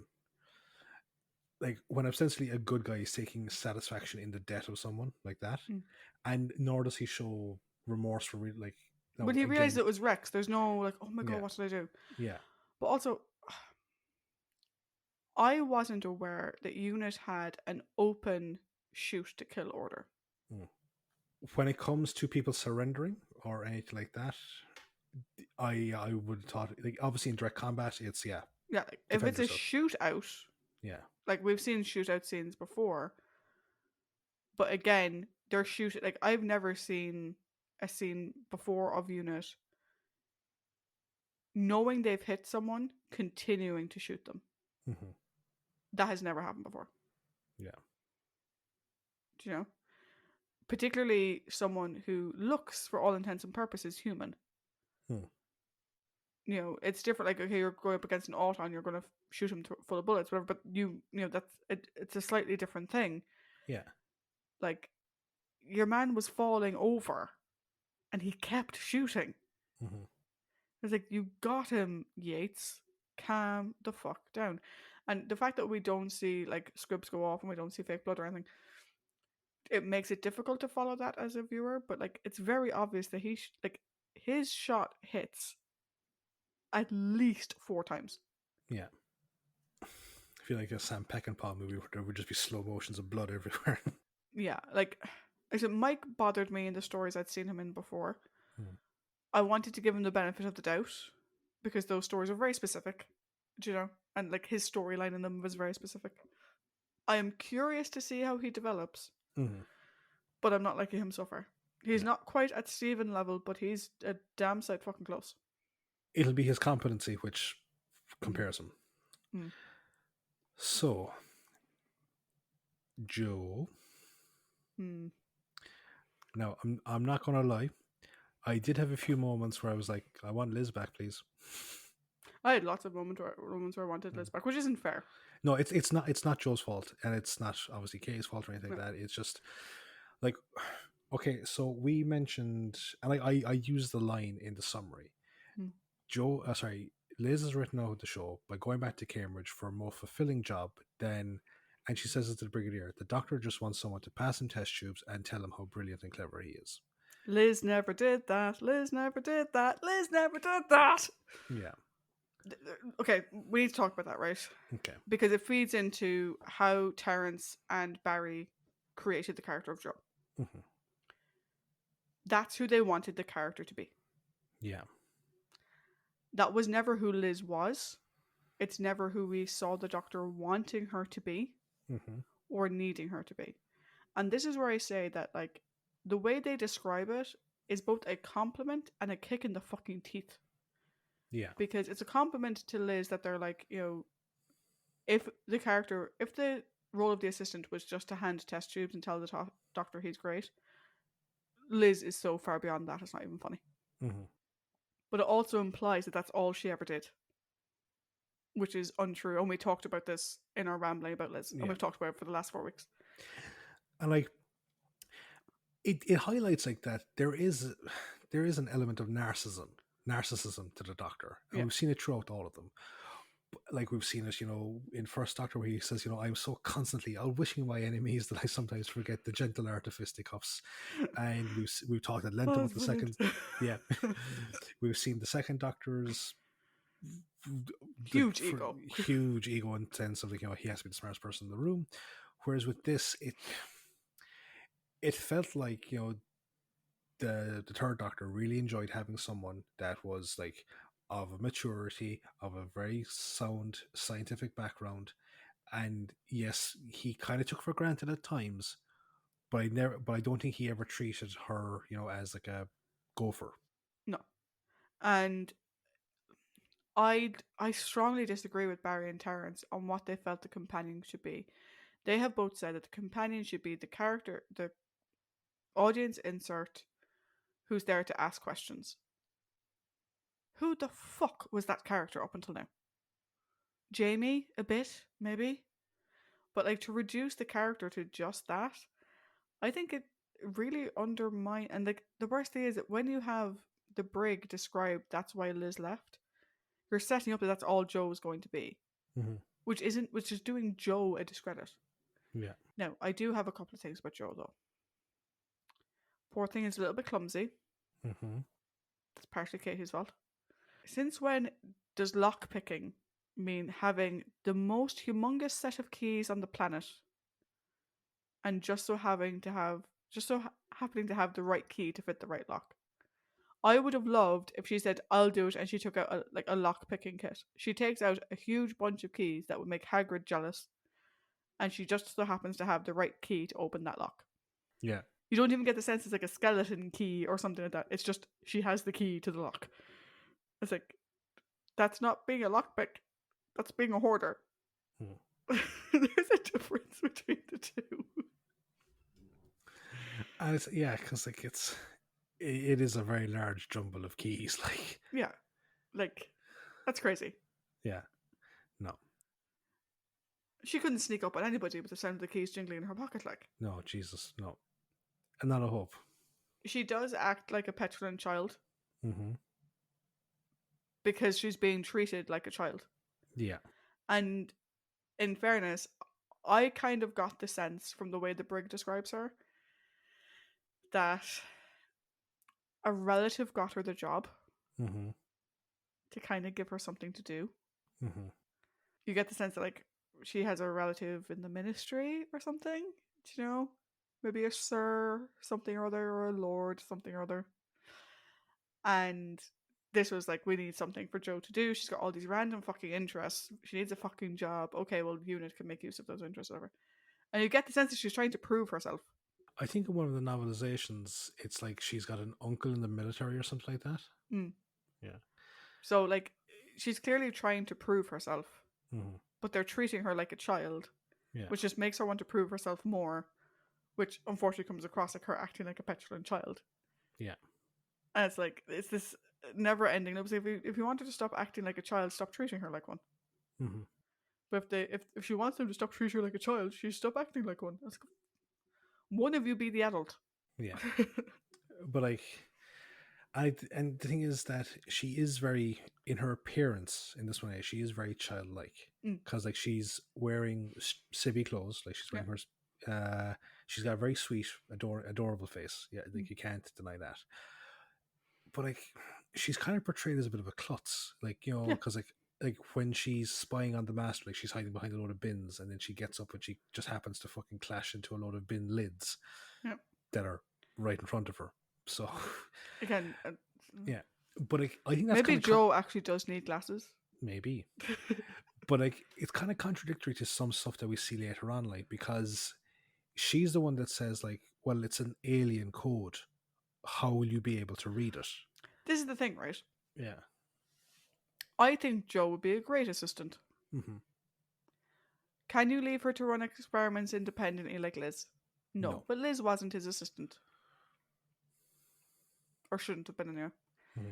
like when essentially a good guy is taking satisfaction in the death of someone like that,
Mm.
and nor does he show remorse for like. No,
When he realized
again,
it was Rex, there's no like, oh my god,
yeah,
what did I do?
yeah.
But also, I wasn't aware that Unit had an open shoot to kill order.
Mm. When it comes to people surrendering or anything like that, I would have thought, like, obviously in direct combat, it's
Yeah, like, if
defend
it's a
yourself.
shootout,
Yeah.
like we've seen shootout scenes before, but again, they're shooting. Like I've never seen a scene before of Unit knowing they've hit someone, continuing to shoot them.
Mm-hmm.
That has never happened before.
Yeah.
Do you know? Particularly someone who looks, for all intents and purposes, human.
Hmm.
It's different. Like, okay, you're going up against an Auton, you're going to shoot him full of bullets, whatever. But that's it. It's a slightly different thing.
Yeah.
Like, your man was falling over, and he kept shooting.
Mm-hmm.
It's like, you got him, Yates. Calm the fuck down. And the fact that we don't see like scripts go off and we don't see fake blood or anything, it makes it difficult to follow that as a viewer. But like, it's very obvious that like his shot hits at least 4 times.
Yeah. I feel like a Sam Peckinpah movie where there would just be slow motions of blood everywhere.
Yeah, like I said, Mike bothered me in the stories I'd seen him in before.
Hmm.
I wanted to give him the benefit of the doubt because those stories are very specific, you know, and like his storyline in them was very specific. I am curious to see how he develops,
Mm-hmm.
but I'm not liking him so far. He's
Yeah.
not quite at Steven level, but he's a damn sight fucking close.
It'll be his competency which
Mm.
compares him.
Mm.
So, Joe.
Mm.
Now, I'm not gonna lie. I did have a few moments where I was like, I want Liz back, please.
I had lots of moments where I wanted Liz
Mm.
back, which isn't fair.
No, it's not Joe's fault, and it's not obviously Kay's fault or anything
No.
like that. It's just like, okay, so we mentioned, and I used the line in the summary.
Mm.
Liz has written out the show by going back to Cambridge for a more fulfilling job than, and she says it to the Brigadier, the doctor just wants someone to pass him test tubes and tell him how brilliant and clever he is.
Liz never did that. Liz never did that. Liz never did that.
Yeah.
Okay, we need to talk about that, right?
Okay.
Because it feeds into how Terence and Barry created the character of Joe.
Hmm.
That's who they wanted the character to be.
Yeah.
That was never who Liz was. It's never who we saw the Doctor wanting her to be
Hmm.
or needing her to be. And this is where I say that, like, the way they describe it is both a compliment and a kick in the fucking teeth.
Yeah.
Because it's a compliment to Liz that they're like, you know, if the role of the assistant was just to hand test tubes and tell the doctor he's great, Liz is so far beyond that, it's not even funny.
Hmm.
But it also implies that that's all she ever did, which is untrue. And we talked about this in our rambling about Liz, and
Yeah.
we've talked about it for the last 4 weeks.
And like, it highlights like that there is an element of narcissism to the Doctor, and
Yeah.
we've seen it throughout all of them. Like we've seen it, in First Doctor where he says, I'm so constantly out wishing my enemies that I sometimes forget the gentle art of fisticuffs. And we've talked at length about the second. Yeah, we've seen the second Doctor's
Huge ego.
huge ego in the sense of like, he has to be the smartest person in the room. Whereas with this, it felt like the third Doctor really enjoyed having someone that was like of a maturity, of a very sound scientific background, and yes, he kind of took for granted at times, but I don't think he ever treated her, as like a gopher.
No. And I strongly disagree with Barry and Terence on what they felt the companion should be. They have both said that the companion should be the character, the audience insert, who's there to ask questions. Who the fuck was that character up until now? Jamie, a bit, maybe? But like, to reduce the character to just that, I think it really undermines. And like, the worst thing is that when you have the brig described, that's why Liz left, you're setting up that that's all Joe is going to be,
Mm-hmm.
which is doing Joe a discredit.
Yeah.
Now, I do have a couple of things about Joe though. Poor thing is a little bit clumsy.
Mm-hmm.
That's partially Katie's fault. Since when does lockpicking mean having the most humongous set of keys on the planet and just so happening to have the right key to fit the right lock? I would have loved if she said, "I'll do it," and she took out a lock picking kit. She takes out a huge bunch of keys that would make Hagrid jealous, and she just so happens to have the right key to open that lock.
Yeah.
You don't even get the sense it's like a skeleton key or something like that. It's just she has the key to the lock. It's like, that's not being a lockpick. That's being a hoarder.
Hmm.
There's a difference between the two.
And because like it is a very large jumble of keys. Like,
Yeah, like, that's crazy.
yeah, no,
She couldn't sneak up on anybody with the sound of the keys jingling in her pocket. Like,
no, Jesus, no, and not a hope.
she does act like a petulant child
Mm-hmm.
because she's being treated like a child.
Yeah.
And in fairness, I kind of got the sense from the way the brig describes her that a relative got her the job
Mm-hmm.
to kind of give her something to do.
Mm-hmm.
You get the sense that like she has a relative in the ministry or something. Do you know? Maybe a sir something or other, or a lord something or other. And this was like, we need something for Joe to do. She's got all these random fucking interests. She needs a fucking job. Okay, well, unit can make use of those interests, whatever. And you get the sense that she's trying to prove herself.
I think in one of the novelizations, it's like she's got an uncle in the military or something like that.
Mm.
Yeah.
So like, she's clearly trying to prove herself,
Mm-hmm.
but they're treating her like a child,
Yeah.
which just makes her want to prove herself more, which unfortunately comes across like her acting like a petulant child.
Yeah.
And it's like, it's this never ending. If you wanted to stop acting like a child, stop treating her like one.
Mm-hmm.
But if she wants them to stop treating her like a child, she stop acting like one. That's, one of you be the adult.
Yeah. But like, and the thing is that she is very, in her appearance in this one, she is very childlike,
Mm.
because like she's wearing civvy clothes, like she's
Yeah.
wearing her. She's got a very sweet, adorable face. Yeah, like you can't deny that. But like, she's kind of portrayed as a bit of a klutz, like, you know,
Yeah.
because like when she's spying on the master, like she's hiding behind a load of bins, and then she gets up and she just happens to fucking clash into a load of bin lids
Yeah.
that are right in front of her. So
Again,
yeah, but like, I think that's
maybe
kind of
Joe actually does need glasses.
maybe, but like, it's kind of contradictory to some stuff that we see later on, like, because she's the one that says like, well, it's an alien code. How will you be able to read it?
This is the thing, right?
Yeah.
I think Joe would be a great assistant.
Mm-hmm.
Can you leave her to run experiments independently like Liz? No,
No.
but Liz wasn't his assistant. Or shouldn't have been anyway.
Mm-hmm.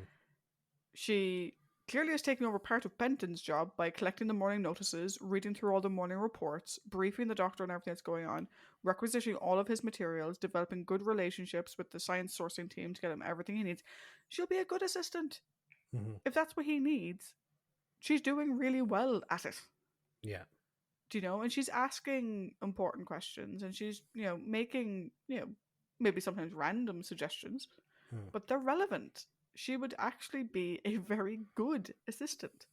She clearly has taken over part of Benton's job by collecting the morning notices, reading through all the morning reports, briefing the doctor on everything that's going on, requisitioning all of his materials, developing good relationships with the science sourcing team to get him everything he needs. She'll be a good assistant.
Mm-hmm.
If that's what he needs, she's doing really well at it.
Yeah.
Do you know? And she's asking important questions, and she's, making, maybe sometimes random suggestions,
Mm.
but they're relevant. She would actually be a very good assistant.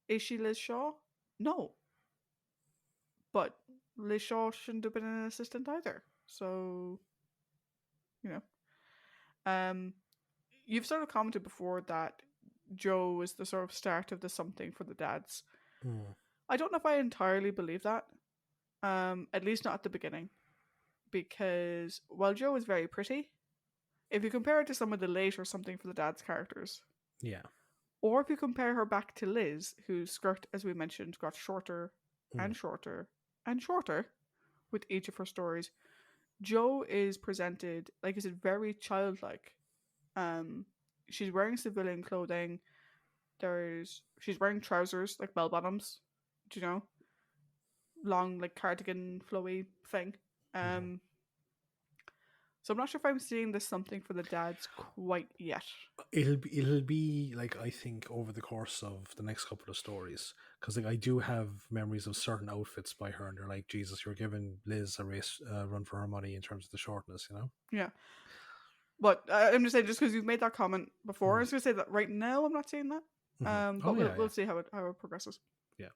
Is she Liz Shaw? No. But Liz Shaw shouldn't have been an assistant either. So, you know. You've sort of commented before that Joe is the sort of start of the something for the dads.
Mm.
I don't know if I entirely believe that. At least not at the beginning. Because while Joe is very pretty, if you compare it to some of the later something for the dad's characters,
Yeah.
or if you compare her back to Liz, whose skirt, as we mentioned, got shorter
Mm.
and shorter and shorter with each of her stories, Joe is presented, like I said, very childlike. She's wearing civilian clothing. She's wearing trousers, like bell bottoms, do you know, long like cardigan flowy thing.
Mm-hmm.
So I'm not sure if I'm seeing this something for the dads quite yet.
It'll be like, I think, over the course of the next couple of stories, because like I do have memories of certain outfits by her, and they're like, Jesus, you're giving Liz a race run for her money in terms of the shortness, you know.
Yeah. But I'm just saying, just because you've made that comment before, I
Mm.
was going to say that right now I'm not seeing that.
Mm-hmm.
But
Oh yeah,
we'll
yeah,
see how it progresses.
yeah.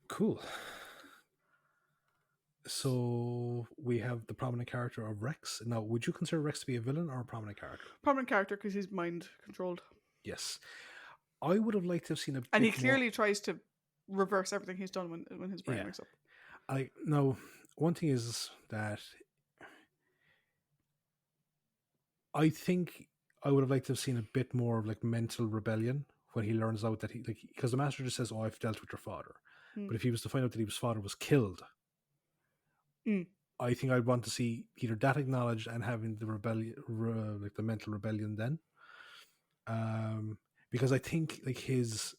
Cool. So we have the prominent character of Rex. Now, would you consider Rex to be a villain or a prominent character?
Prominent character because he's mind controlled,
Yes. I would have liked to have seen a
and he
bit more.
clearly tries to reverse everything he's done when his brain
Yeah.
wakes up.
I now, one thing is that I think I would have liked to have seen a bit more of like mental rebellion when he learns out that he, like, because the master just says, "Oh, I've dealt with your father,"
Mm.
but if he was to find out that his father was killed,
Mm.
I think I'd want to see either that acknowledged and having the rebellion, like the mental rebellion, then, because I think like his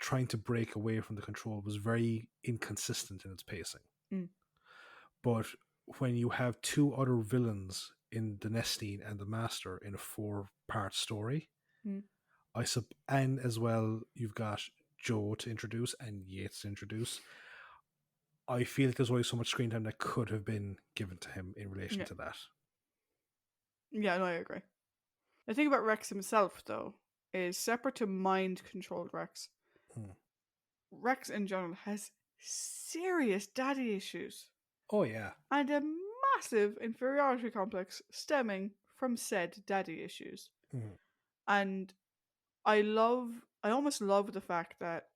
trying to break away from the control was very inconsistent in its pacing.
Mm.
But when you have two other villains in the Nestine and the Master in a 4-part story,
Mm.
and as well you've got Joe to introduce and Yates to introduce. I feel like there's always so much screen time that could have been given to him in relation
Yeah.
to that.
Yeah, no, I agree. The thing about Rex himself, though, is separate to mind-controlled Rex.
Hmm.
Rex in general has serious daddy issues
Oh yeah.
and a massive inferiority complex stemming from said daddy issues.
Hmm.
And I almost love the fact that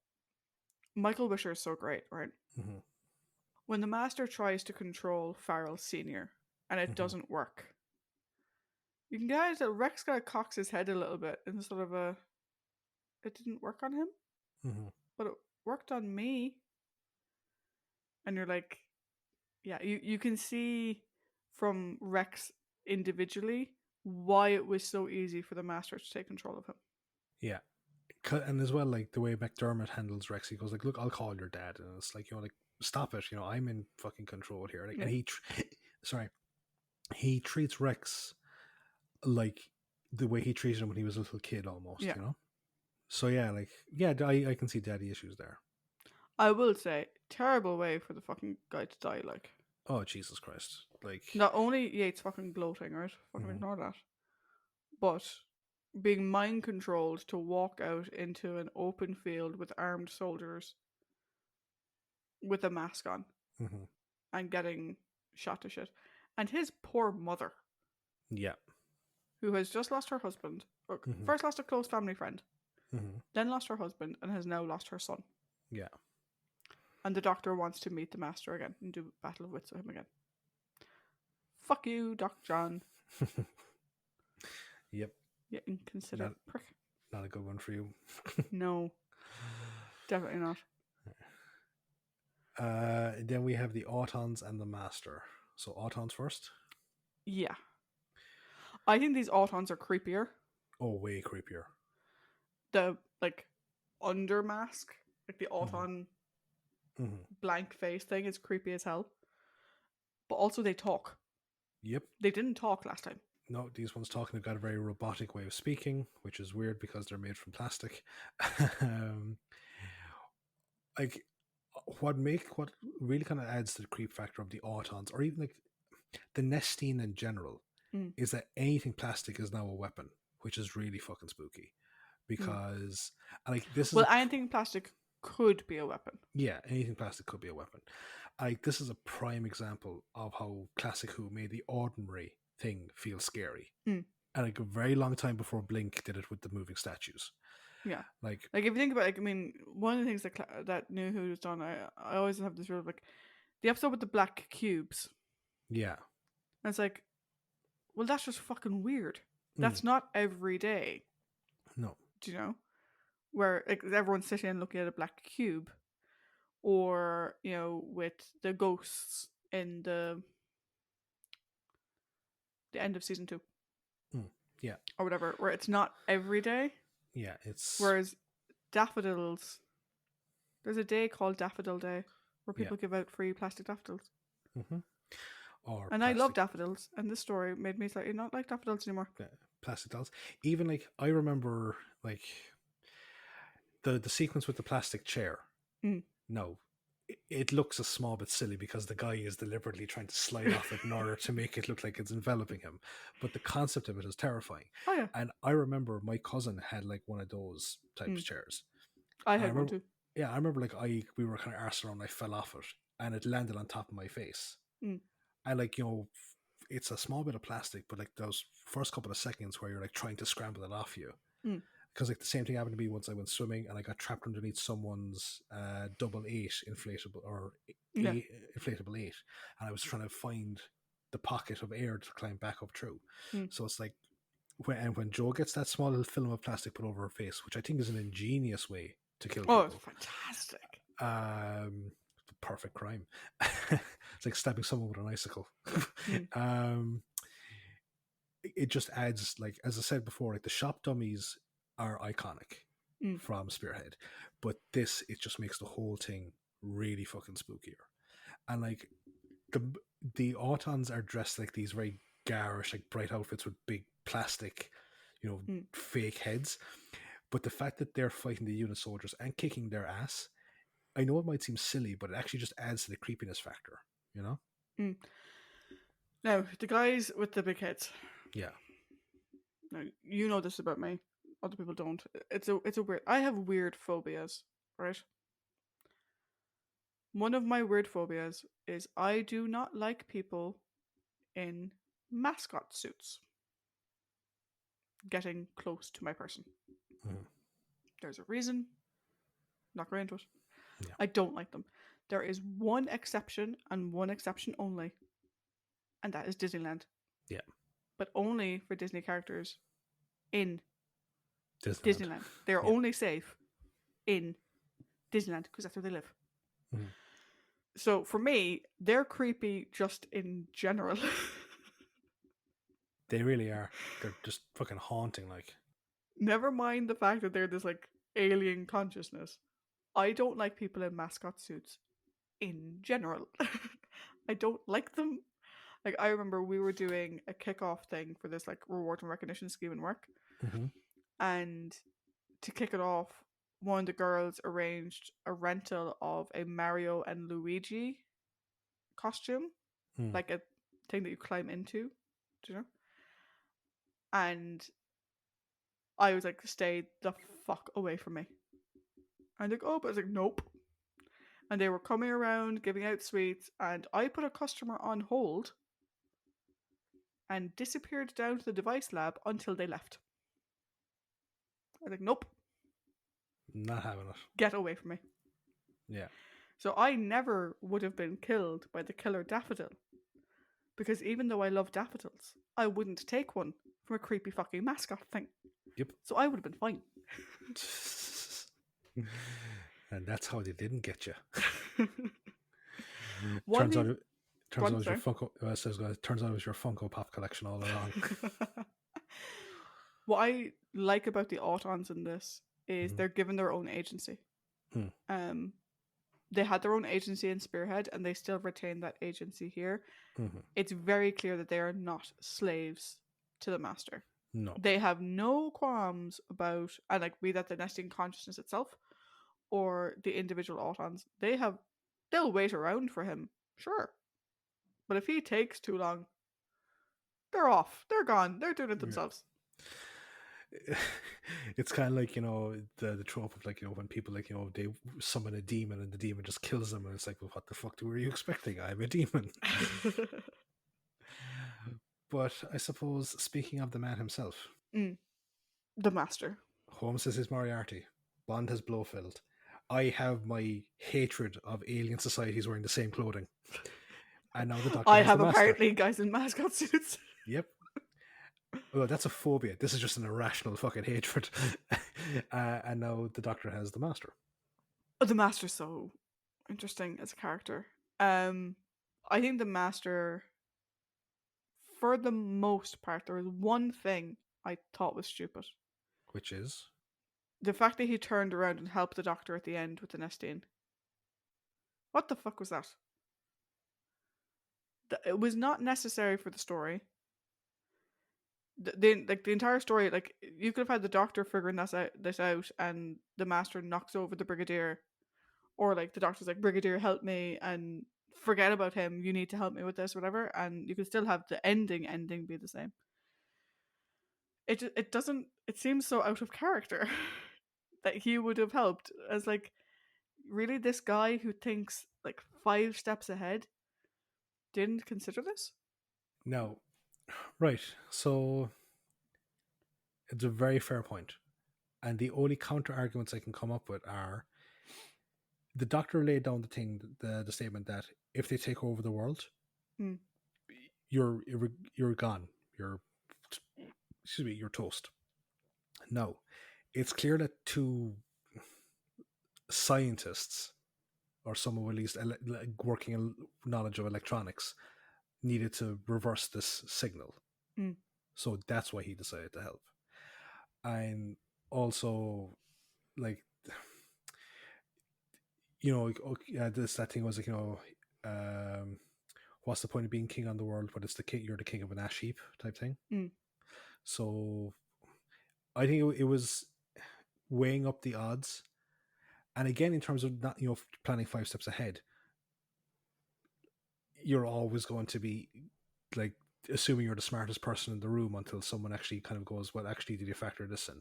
Michael Wisher is so great, right?
Hmm.
When the Master tries to control Farrell Sr. and it
Hmm.
doesn't work, you can get that Rex kind of cocks his head a little bit in sort of a, it didn't work on him,
Hmm.
but it worked on me. And you're like, yeah, you can see from Rex individually why it was so easy for the Master to take control of him.
Yeah. And as well, like the way McDermott handles Rex, he goes like, "Look, I'll call your dad," and it's like, like, stop it, I'm in fucking control here. Like,
Yeah.
and sorry, he treats Rex like the way he treated him when he was a little kid, almost,
Yeah.
So yeah, like, yeah, I can see daddy issues there.
I will say, terrible way for the fucking guy to die, like.
Oh Jesus Christ! Like,
Not only Yates fucking gloating, right? Fucking
mhm,
ignore that. But being mind controlled to walk out into an open field with armed soldiers with a mask on
mhm,
and getting shot to shit. And his poor mother,
yeah,
who has just lost her husband, or
mhm,
first lost a close family friend,
mhm,
then lost her husband, and has now lost her son.
yeah,
And the Doctor wants to meet the Master again and do Battle of Wits with him again. Fuck you, Doc John.
yep.
You inconsiderate
Not
prick.
not a good one for you.
No, definitely not.
Then we have the Autons and the Master. So Autons first.
Yeah. I think these Autons are creepier.
Oh, way creepier.
The, like, under mask, like the
Mhm,
Auton
mhm.
blank face thing is creepy as hell. But also they talk.
Yep.
They didn't talk last time.
No, these ones talking have got a very robotic way of speaking, which is weird because they're made from plastic. um, like what really kind of adds to the creep factor of the Autons, or even like the Nestine in general,
Mm.
is that anything plastic is now a weapon, which is really fucking spooky.
Mm.
Because like this is
Well, anything plastic could be a weapon.
yeah, anything plastic could be a weapon. Like this is a prime example of how Classic Who made the ordinary thing feel scary.
Mm.
And like a very long time before Blink did it with the moving statues.
Yeah.
Like
Like, if you think about it, like, I mean, one of the things that New Who's done, I always have this rule of, like, the episode with the black cubes.
yeah.
And it's like, well, that's just fucking weird.
Mm.
That's not every day.
No.
Do you know? Where, like, everyone's sitting and looking at a black cube. Or, with the ghosts in the end of season 2.
Yeah.
Or whatever, where it's not every day.
Yeah, it's
Whereas daffodils, there's a day called Daffodil Day where people give out free plastic daffodils.
mm-hmm. Or
And
plastic,
I love daffodils, and this story made me slightly not like daffodils anymore.
plastic dolls. Even like I remember like the sequence with the plastic chair.
Mm.
No, it looks a small bit silly because the guy is deliberately trying to slide off it in order to make it look like it's enveloping him. But the concept of it is terrifying.
Oh yeah,
And I remember my cousin had like one of those types of chairs.
I
And
had one too.
Yeah, I remember like we were kind of arsed around. I fell off it, and it landed on top of my face.
Mm.
And like it's a small bit of plastic, but like those first couple of seconds where you're like trying to scramble it off you.
Mm.
Because like the same thing happened to me once I went swimming and I got trapped underneath someone's double eight inflatable or inflatable eight, and I was trying to find the pocket of air to climb back up through.
Mm.
So it's like when Joe gets that small little film of plastic put over her face, which I think is an ingenious way to kill people.
Oh, it's fantastic.
Perfect crime. It's like stabbing someone with an icicle.
Mm.
It just adds, like, as I said before, like the shop dummies are iconic from Spearhead, but it just makes the whole thing really fucking spookier. And like the Autons are dressed like these very garish, like bright outfits with big plastic, fake heads. But the fact that they're fighting the unit soldiers and kicking their ass, I know it might seem silly, but it actually just adds to the creepiness factor, you know?
Mm. Now, the guys with the big heads.
Yeah.
Now, you know this about me. Other people don't. It's a weird. I have weird phobias, right? One of my weird phobias is I do not like people in mascot suits getting close to my person.
Mhm.
There's a reason. Not going into it.
Yeah.
I don't like them. There is one exception and one exception only, and that is Disneyland.
Yeah.
But only for Disney characters in
Disneyland.
Disneyland. They're
Yeah.
only safe in Disneyland because that's where they live.
Mhm.
So for me, they're creepy just in general.
They really are. They're just fucking haunting, like.
Never mind the fact that they're this like alien consciousness. I don't like people in mascot suits in general. I don't like them. Like I remember we were doing a kickoff thing for this like reward and recognition scheme in work,
Mhm.
and to kick it off, one of the girls arranged a rental of a Mario and Luigi costume,
Mm.
like a thing that you climb into, do you know? And I was like, stay the fuck away from me. And like, oh, but I was like, nope. And they were coming around giving out sweets, and I put a customer on hold and disappeared down to the device lab until they left. I was like, nope,
Not having it.
get away from me.
Yeah.
So I never would have been killed by the killer daffodil. Because even though I love daffodils, I wouldn't take one from a creepy fucking mascot thing.
Yep.
So I would have been fine.
And that's how they didn't get you.
One
turns out,
thing-
it, turns out it was your
sorry.
Funko. Turns out it was your Funko Pop collection all along.
What I like about the Autons in this is
Mhm.
they're given their own agency.
Hmm.
They had their own agency in Spearhead, and they still retain that agency here.
Mhm.
It's very clear that they are not slaves to the master.
No.
They have no qualms about, and like be that the nesting consciousness itself or the individual Autons. They'll wait around for him, sure. But if he takes too long, they're off. They're gone. They're doing it
Yeah.
themselves.
It's kind of like, the trope of, like, when people, like, they summon a demon and the demon just kills them, and it's like, well, what the fuck were you expecting? I'm a demon. But I suppose, speaking of the man himself,
The master.
Holmes has his Moriarty, Bond has Blofeld. I have my hatred of alien societies wearing the same clothing, and now the Doctor
I
has
have
the Master.
apparently guys in mascot suits.
Yep. Well, that's a phobia. This is just an irrational fucking hatred. And now the Doctor has the Master.
The master's so interesting as a character. I think the master, for the most part, there was one thing I thought was stupid.
Which is?
The fact that he turned around and helped the doctor at the end with the Nestine. What the fuck was that? It was not necessary for the story. The entire story, like you could have had the doctor figuring this out, and the master knocks over the brigadier, or like the doctor's like, "Brigadier, help me," and forget about him. You need to help me with this, whatever, and you could still have the ending be the same. It doesn't. It seems so out of character that he would have helped. As like, really, this guy who thinks like 5 steps ahead didn't consider this.
No. Right. So it's a very fair point. And the only counter arguments I can come up with are the Doctor laid down the statement that if they take over the world,
Hmm.
you're gone. You're toast. No. It's clear that two scientists, or someone with at least working in knowledge of electronics, needed to reverse this signal.
Hmm.
So that's why he decided to help. And also, like, that thing was like, what's the point of being king on the world when it's the king, you're the king of an ash heap type thing.
Hmm.
So I think it was weighing up the odds. And again, in terms of not, planning 5 steps ahead, you're always going to be like assuming you're the smartest person in the room until someone actually kind of goes, well, actually, did you factor this in?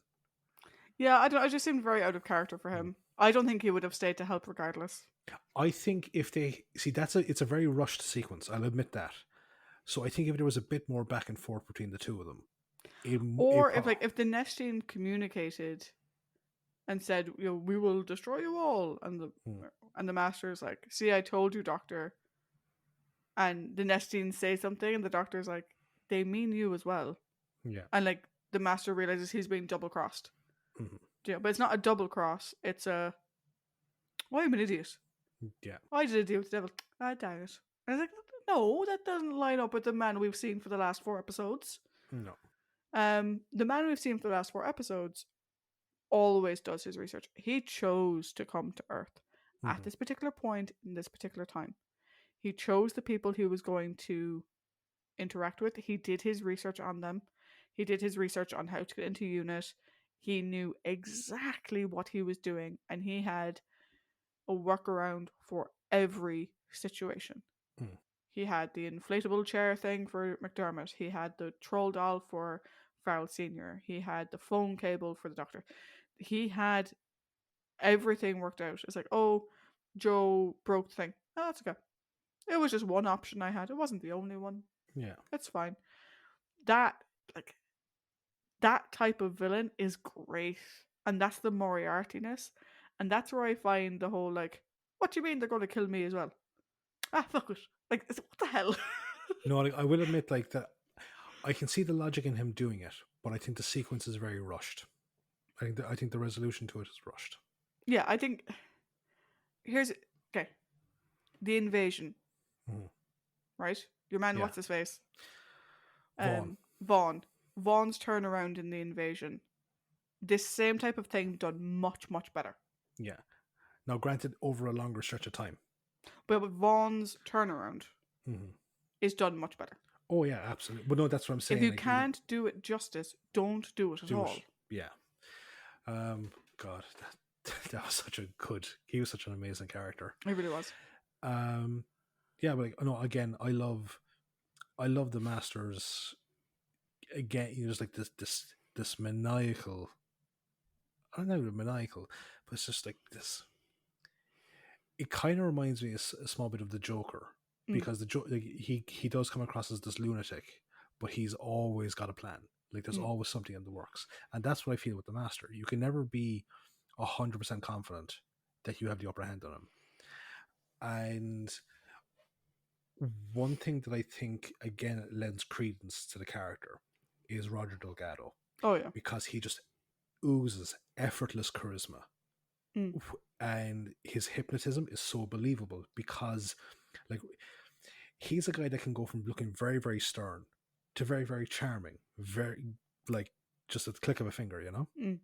Yeah, I don't. I just seemed very out of character for
Mm.
him. I don't think he would have stayed to help regardless.
I think if they see it's a very rushed sequence. I'll admit that. So I think if there was a bit more back and forth between the two of them,
Or if the Nestine communicated and said, we will destroy you all, and the master's like, see, I told you, Doctor, and the Nestine say something, and the Doctor's like, they mean you as well,
yeah,
and like the master realizes he's being double crossed.
Mhm.
Yeah, but it's not a double cross. It's a, well, I'm an idiot.
yeah,
I did a deal with the devil. Ah, dang it. And I was like, no, that doesn't line up with the man we've seen for the last 4 episodes.
no,
The man we've seen for the last 4 episodes always does his research. He chose to come to Earth at
Mhm.
this particular point in this particular time. He chose the people he was going to interact with. He did his research on them. He did his research on how to get into unit. He knew exactly what he was doing, and he had a workaround for every situation.
Mm.
He had the inflatable chair thing for McDermott. He had the troll doll for Farrell Sr. He had the phone cable for the Doctor. He had everything worked out. It's like, oh, Joe broke the thing. Oh, that's okay. It was just one option I had. It wasn't the only one.
yeah,
It's fine. That like that type of villain is great. And that's the Moriarty-ness. And that's where I find the whole like, what do you mean they're gonna kill me as well? Ah, fuck it. Like, what the hell?
no. I will admit, like that, I can see the logic in him doing it, but I think the sequence is very rushed. I think the resolution to it is rushed.
Yeah, I think here's okay. The invasion,
Mhm.
right? Your man,
Yeah,
what's his face?
Vaughn.
Vaughn. Vaughn's turnaround in the invasion. This same type of thing done much, much better.
Yeah. Now, granted, over a longer stretch of time.
But Vaughn's turnaround
Mhm.
is done much better.
Oh yeah, absolutely. But no, that's what I'm
If
saying.
you
Like,
can't do it justice, don't do it at
do it.
all.
Yeah. God, that was such a good. He was such an amazing character.
It really was.
Yeah, but like, no, again, I love the Masters. Again, just like this maniacal. I don't know, maniacal, but it's just like this. It kind of reminds me a small bit of the Joker, because like, he does come across as this lunatic, but he's always got a plan. Like there's always something in the works, and that's what I feel with the Master. You can never be 100% confident that you have the upper hand on him. And one thing that I think again lends credence to the character is Roger Delgado,
Oh yeah.
because he just oozes effortless charisma,
Mm.
and his hypnotism is so believable because, like, he's a guy that can go from looking very, very stern to very, very charming, very, like, just at the click of a finger,
Mm.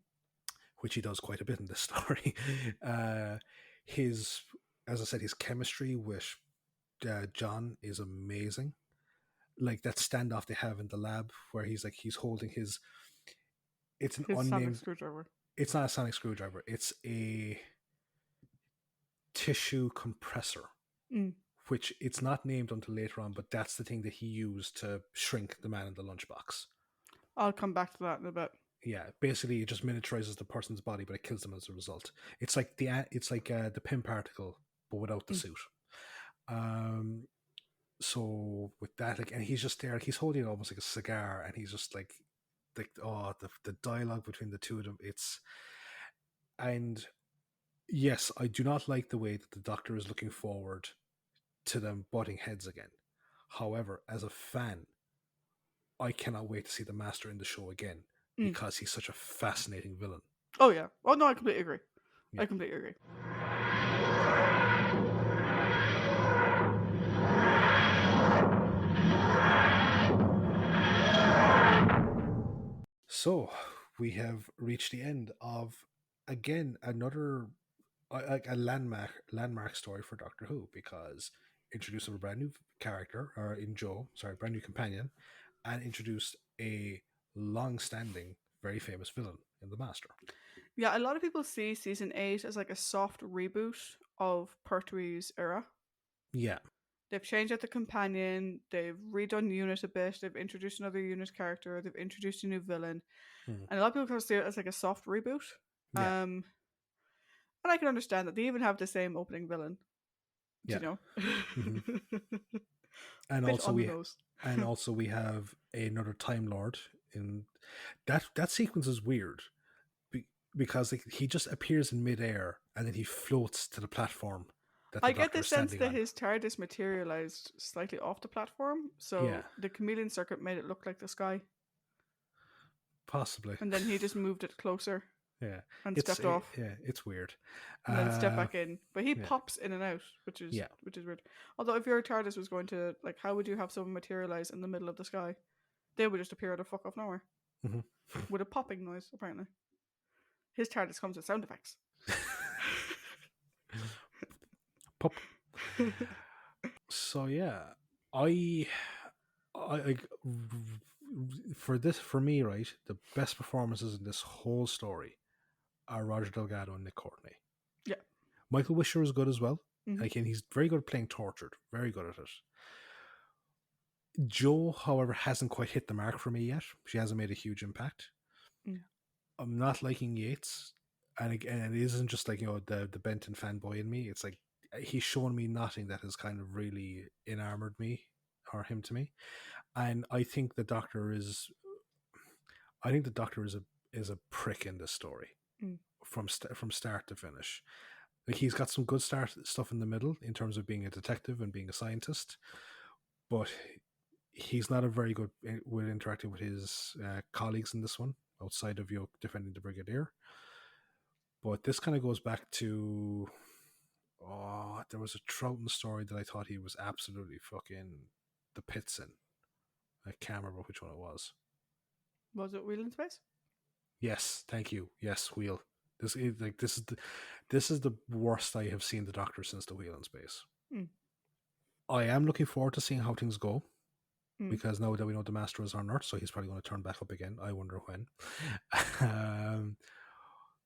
which he does quite a bit in this story. His, as I said, his chemistry with John is amazing. Like that standoff they have in the lab where he's holding his, it's an
His sonic
unnamed,
screwdriver.
it's not a sonic screwdriver, it's a tissue compressor,
Mm.
which it's not named until later on, but that's the thing that he used to shrink the man in the lunchbox.
I'll come back to that in a bit.
Yeah, basically it just miniaturizes the person's body, but it kills them as a result. It's like the pin particle, but without the suit. So with that, like, and he's just there, like, he's holding it almost like a cigar, and he's just like oh, the dialogue between the two of them, and yes, I do not like the way that the Doctor is looking forward to them butting heads again. However, as a fan, I cannot wait to see the Master in the show again,
Mm.
because he's such a fascinating villain.
Oh yeah. Oh no, I completely agree.
Yeah.
I completely agree.
So we have reached the end of, again, another a landmark story for Doctor Who, because introduced a brand new character, or in Joe, sorry, brand new companion, and introduced a long-standing, very famous villain in the Master.
Yeah, a lot of people see season 8 as like a soft reboot of Pertwee's era.
Yeah.
They've changed out the companion, they've redone Unit a bit, they've introduced another Unit character, they've introduced a new villain,
Mhm.
and a lot of people kind of see it as like a soft reboot.
Yeah.
And I can understand that they even have the same opening villain. Do
Yeah.
you know?
Hmm. And
Bit
also
on the
we
nose.
and also we have another Time Lord in that sequence is weird because like, he just appears in midair and then he floats to the platform that the
I get
Doctor
the
is
sense
standing
that
on.
his TARDIS materialized slightly off the platform,
Yeah,
so the chameleon circuit made it look like the sky,
possibly.
and then he just moved it closer
Yeah,
and stepped off,
yeah, it's weird.
and then stepped
Uh,
back in. But he
yeah,
pops in and out,
yeah.
which is weird. Although if your TARDIS was going to like, how would you have someone materialize in the middle of the sky? They would just appear out of fuck off nowhere
Hmm.
with a popping noise. Apparently, his TARDIS comes with sound effects.
Pop. So yeah, I, I, for me, right, the best performances in this whole story are Roger Delgado and Nick Courtney.
Yeah.
Michael Wisher is good as well.
Mm-hmm.
Again, he's very good at playing tortured, very good at it. Jo, however, hasn't quite hit the mark for me yet. She hasn't made a huge impact.
Mm.
I'm not liking Yates, and again, it isn't just like the Benton fanboy in me. It's like he's shown me nothing that has kind of really enamored me or him to me. And I think the Doctor is, is a prick in this story
Mm.
from start to finish. Like he's got some good start stuff in the middle in terms of being a detective and being a scientist, but he's not a very good with interacting with his colleagues in this one outside of defending the Brigadier. But this kind of goes back to there was a Troughton story that I thought he was absolutely fucking the pits in. I can't remember which one it was.
Was it Wheel in Space?
Yes, thank you. Yes, Wheel. This is the worst I have seen the Doctor since the Wheel in Space.
Mm.
I am looking forward to seeing how things go.
Mm.
Because now that we know the Master is on Earth, so he's probably going to turn back up again. I wonder when.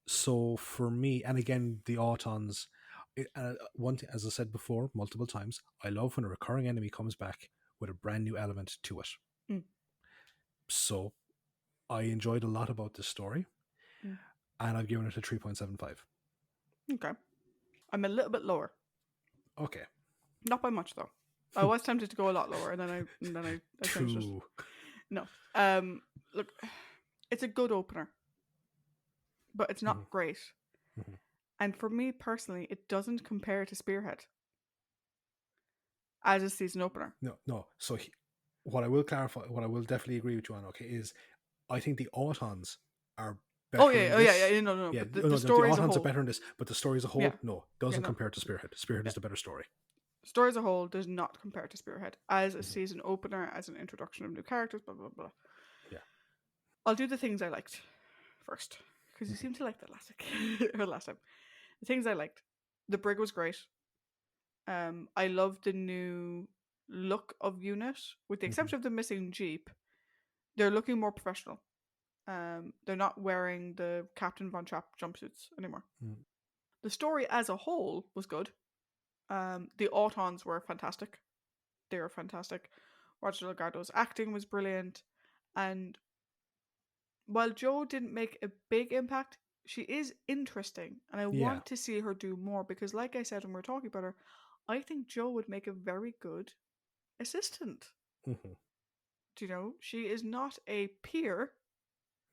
So for me, and again, the Autons, one thing, as I said before multiple times, I love when a recurring enemy comes back with a brand new element to it.
Mm.
So I enjoyed a lot about this story,
Mm.
and I've given it a 3.75.
Okay. I'm a little bit lower.
Okay.
Not by much though. I was tempted to go a lot lower, and then I changed it.
Two.
No. Look, it's a good opener, but it's not
Mhm.
great.
Mhm.
And for me personally, it doesn't compare to Spearhead as a season opener.
No. So what I will clarify, what I will definitely agree with you on, okay, is I think the Autons are
Oh
better
yeah,
in
oh yeah,
this.
yeah. No, no, no.
Yeah,
But
no,
the
no, the
story as a
Autons are
whole,
better in this, but the story as a whole,
yeah,
no,
yeah,
doesn't
no.
compare to Spearhead. Spearhead
Yeah.
is the better story.
Story as a whole does not compare to Spearhead as a
Mhm.
season opener, as an introduction of new characters, blah blah blah.
Yeah.
I'll do the things I liked first because you
Mhm.
seem to like the last time. The things I liked. The brig was great. I love the new look of Unit, with the
Mhm.
exception of the missing Jeep. They're looking more professional. They're not wearing the Captain Von Trapp jumpsuits anymore.
Mhm.
The story as a whole was good. The Autons were fantastic. They were fantastic. Roger Delgado's acting was brilliant, and while Jo didn't make a big impact, she is interesting, and I
Yeah.
want to see her do more because, like I said when we were talking about her, I think Jo would make a very good assistant.
Mhm.
Do you know, she is not a peer,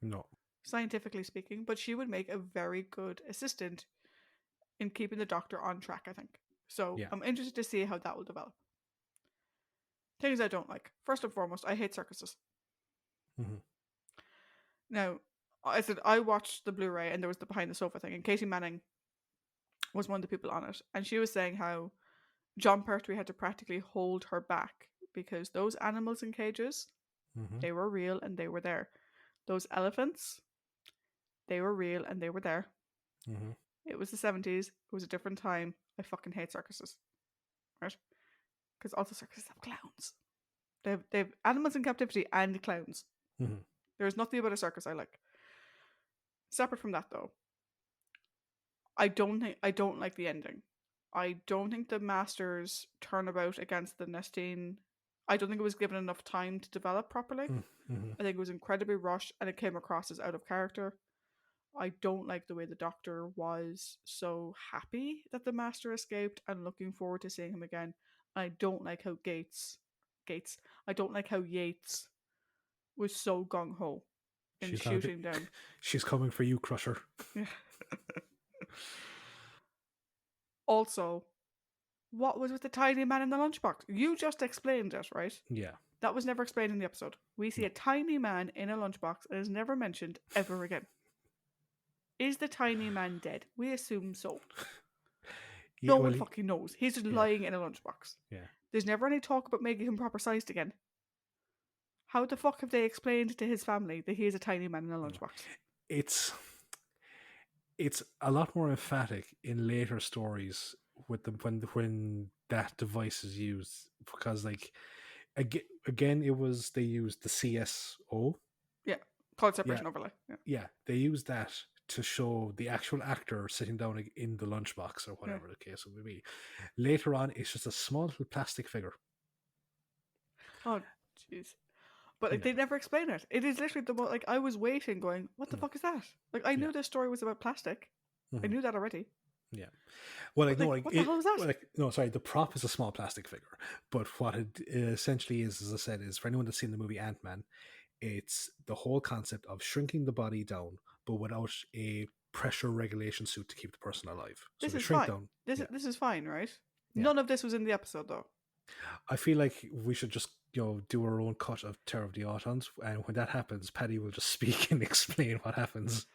No.
scientifically speaking, but she would make a very good assistant in keeping the Doctor on track, I think. So
Yeah.
I'm interested to see how that will develop. Things I don't like. First and foremost, I hate circuses.
Mhm.
Now, I said I watched the Blu-ray and there was the behind the sofa thing, and Katie Manning was one of the people on it, and she was saying how John Pertwee had to practically hold her back because those animals in cages,
Mhm.
they were real and they were there. Those elephants, they were real and they were there.
Mhm.
It was the 70s. It was a different time. I fucking hate circuses, right? Because also circuses have clowns. They have animals in captivity and clowns.
Mhm.
There's nothing about a circus I like. Separate from that, though, I don't like the ending. I don't think the Masters turnabout against the Nestine. I don't think it was given enough time to develop properly.
Mm-hmm.
I think it was incredibly rushed and it came across as out of character. I don't like the way the Doctor was so happy that the Master escaped and looking forward to seeing him again. I don't like how Gates. I don't like how Yates was so gung ho in
She's gonna be.
shooting down.
She's coming for you, Crusher.
Yeah. Also, what was with the tiny man in the lunchbox? You just explained it, right?
Yeah.
That was never explained in the episode. We see
No.
a tiny man in a lunchbox and is never mentioned ever again. Is the tiny man dead? We assume so.
Yeah.
No
Well.
one fucking knows. He's just
Yeah.
lying in a lunchbox.
Yeah.
There's never any talk about making him proper sized again. How the fuck have they explained to his family that he is a tiny man in a
No.
lunchbox?
It's it's a lot more emphatic in later stories with them when that device is used because like again it was they used the CSO.
Yeah, called
Yeah.
separation overlay. Yeah,
Yeah, they used that to show the actual actor sitting down in the lunchbox or
yeah.
whatever the case would be. Later on, it's just a small little plastic figure.
Oh, jeez. But like,
Yeah.
they never explain it. It is literally the like I was waiting, going, "What the
Mm.
fuck is that?" Like I
Yeah.
knew this story was about plastic. I
Mhm.
knew that already.
Yeah. Well, like
But
no,
like,
like
what the
it.
hell was that?
Well, like no, sorry. The prop is a small plastic figure, but what it essentially is, as I said, is for anyone that's seen the movie Ant Man, it's the whole concept of shrinking the body down, but without a pressure regulation suit to keep the person alive. So
This
they
is
shrink
fine.
down.
This
Yeah.
is this is fine, right?
Yeah.
None of this was in the episode though.
I feel like we should just do our own cut of Terror of the Autons, and when that happens, Paddy will just speak and explain what happens,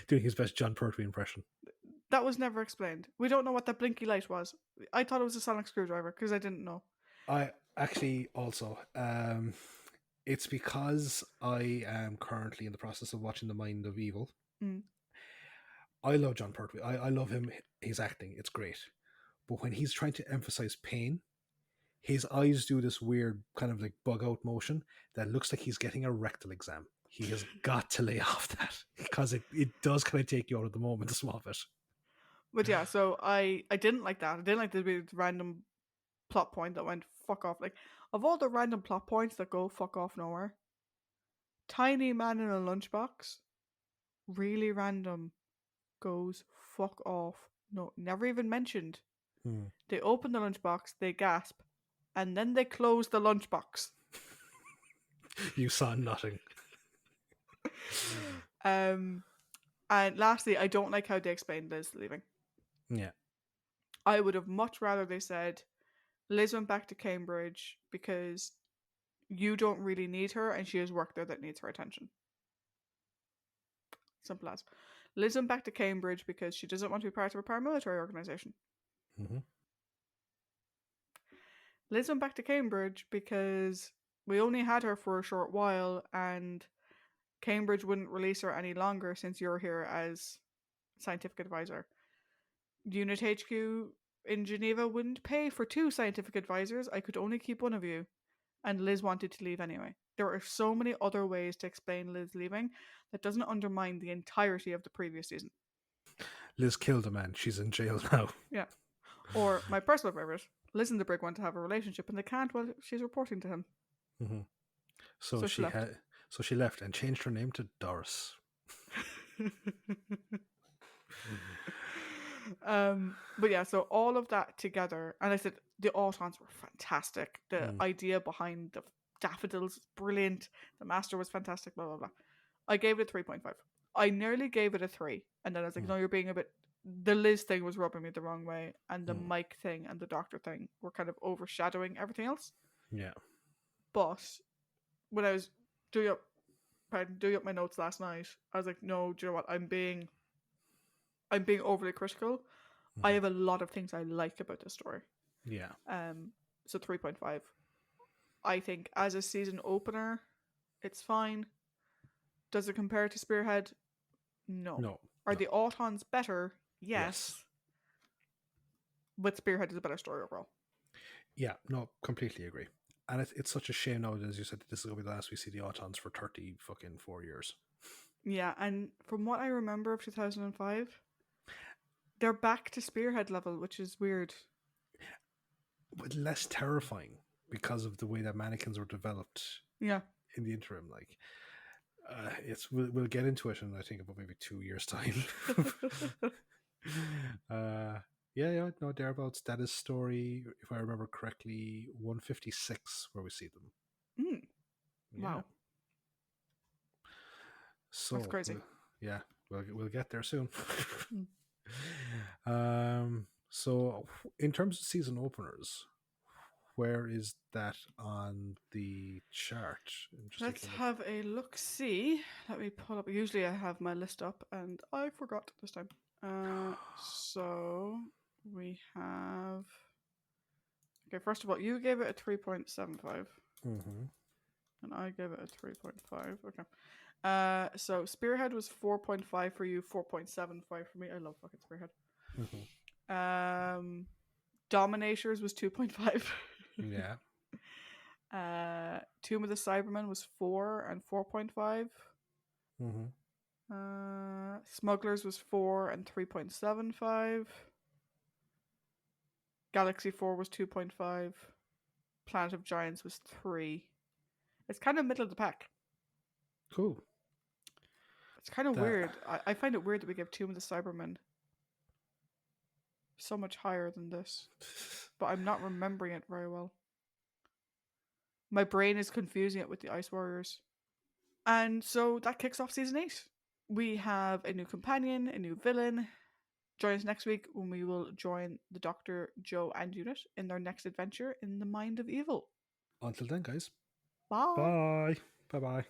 doing his best John Pertwee impression.
That was never explained. We don't know what that blinky light was. I thought it was a sonic screwdriver because I didn't know.
I actually also, it's because I am currently in the process of watching The Mind of Evil.
Mm.
I love John Pertwee. I love him. His acting, it's great. But when he's trying to emphasize pain, his eyes do this weird kind of like bug out motion that looks like he's getting a rectal exam. He has got to lay off that because it does kind of take you out of the moment, a small bit.
But yeah, so I didn't like that. I didn't like the random plot point that went fuck off. Like of all the random plot points that go fuck off nowhere, tiny man in a lunchbox, really random, goes fuck off. No, never even mentioned.
Hmm.
They open the lunchbox, they gasp, and then they close the lunchbox.
You saw nothing.
And lastly, I don't like how they explained Liz leaving.
Yeah.
I would have much rather they said Liz went back to Cambridge because you don't really need her and she has work there that needs her attention. Simple as. Liz went back to Cambridge because she doesn't want to be part of a paramilitary organisation.
Mm-hmm.
Liz went back to Cambridge because we only had her for a short while and Cambridge wouldn't release her any longer since you're here as scientific advisor. Unit HQ in Geneva wouldn't pay for 2 scientific advisors. I could only keep one of you. And Liz wanted to leave anyway. There are so many other ways to explain Liz leaving that doesn't undermine the entirety of the previous season.
Liz killed a man. She's in jail now.
Yeah. Or my personal favourite, Liz and the Brig want to have a relationship and they can't while she's reporting to him.
Mm-hmm. So
she left.
So she left and changed her name to Doris.
But yeah, so all of that together, and I said the Autons were fantastic. The idea behind the daffodils is brilliant. The Master was fantastic. Blah blah blah. I gave it a 3.5. I nearly gave it a 3, and then I was like, no, you're being a bit. The Liz thing was rubbing me the wrong way, and the Mike thing and the Doctor thing were kind of overshadowing everything else.
Yeah.
But when I was doing up my notes last night, I was like, no, do you know what? I'm being overly critical. I have a lot of things I like about this story.
Yeah.
So 3.5. I think as a season opener, it's fine. Does it compare to Spearhead? No.
No.
Are the Autons better? Yes. But Spearhead is a better story overall.
Yeah, no, completely agree. And it's such a shame now, as you said, that this is going to be the last we see the Autons for 30 fucking 4 years.
Yeah, and from what I remember of 2005, They're back to Spearhead level, which is weird.
but less terrifying because of the way that mannequins were developed
Yeah.
in the interim. Like, we'll get into it in I think about maybe 2 years time. Yeah, no, thereabouts. That is story, if I remember correctly, 156 where we see them.
Mm.
Yeah.
Wow.
So
That's crazy.
we'll get there soon.
Mm.
So in terms of season openers, where is that on the chart?
Let's have a look. See, let me pull up. Usually, I have my list up, and I forgot this time. So we have. Okay, first of all, you gave it a 3.75, and I gave it a 3.5. Okay. So Spearhead was 4.5 for you, 4.75 for me. I love fucking Spearhead. Dominators was 2.5.
Yeah.
Tomb of the Cybermen was 4 and 4.5. Smugglers was 4 and 3.75. Galaxy 4 was 2.5. Planet of Giants was 3. It's kind of middle of the pack.
Cool.
It's kind of weird. I find it weird that we give Tomb of the Cybermen so much higher than this. But I'm not remembering it very well. My brain is confusing it with the Ice Warriors. And so that kicks off season 8. We have a new companion, a new villain. Join us next week when we will join the Doctor, Joe, and Unit in their next adventure in the Mind of Evil.
Until then, guys.
Bye.
Bye. Bye-bye.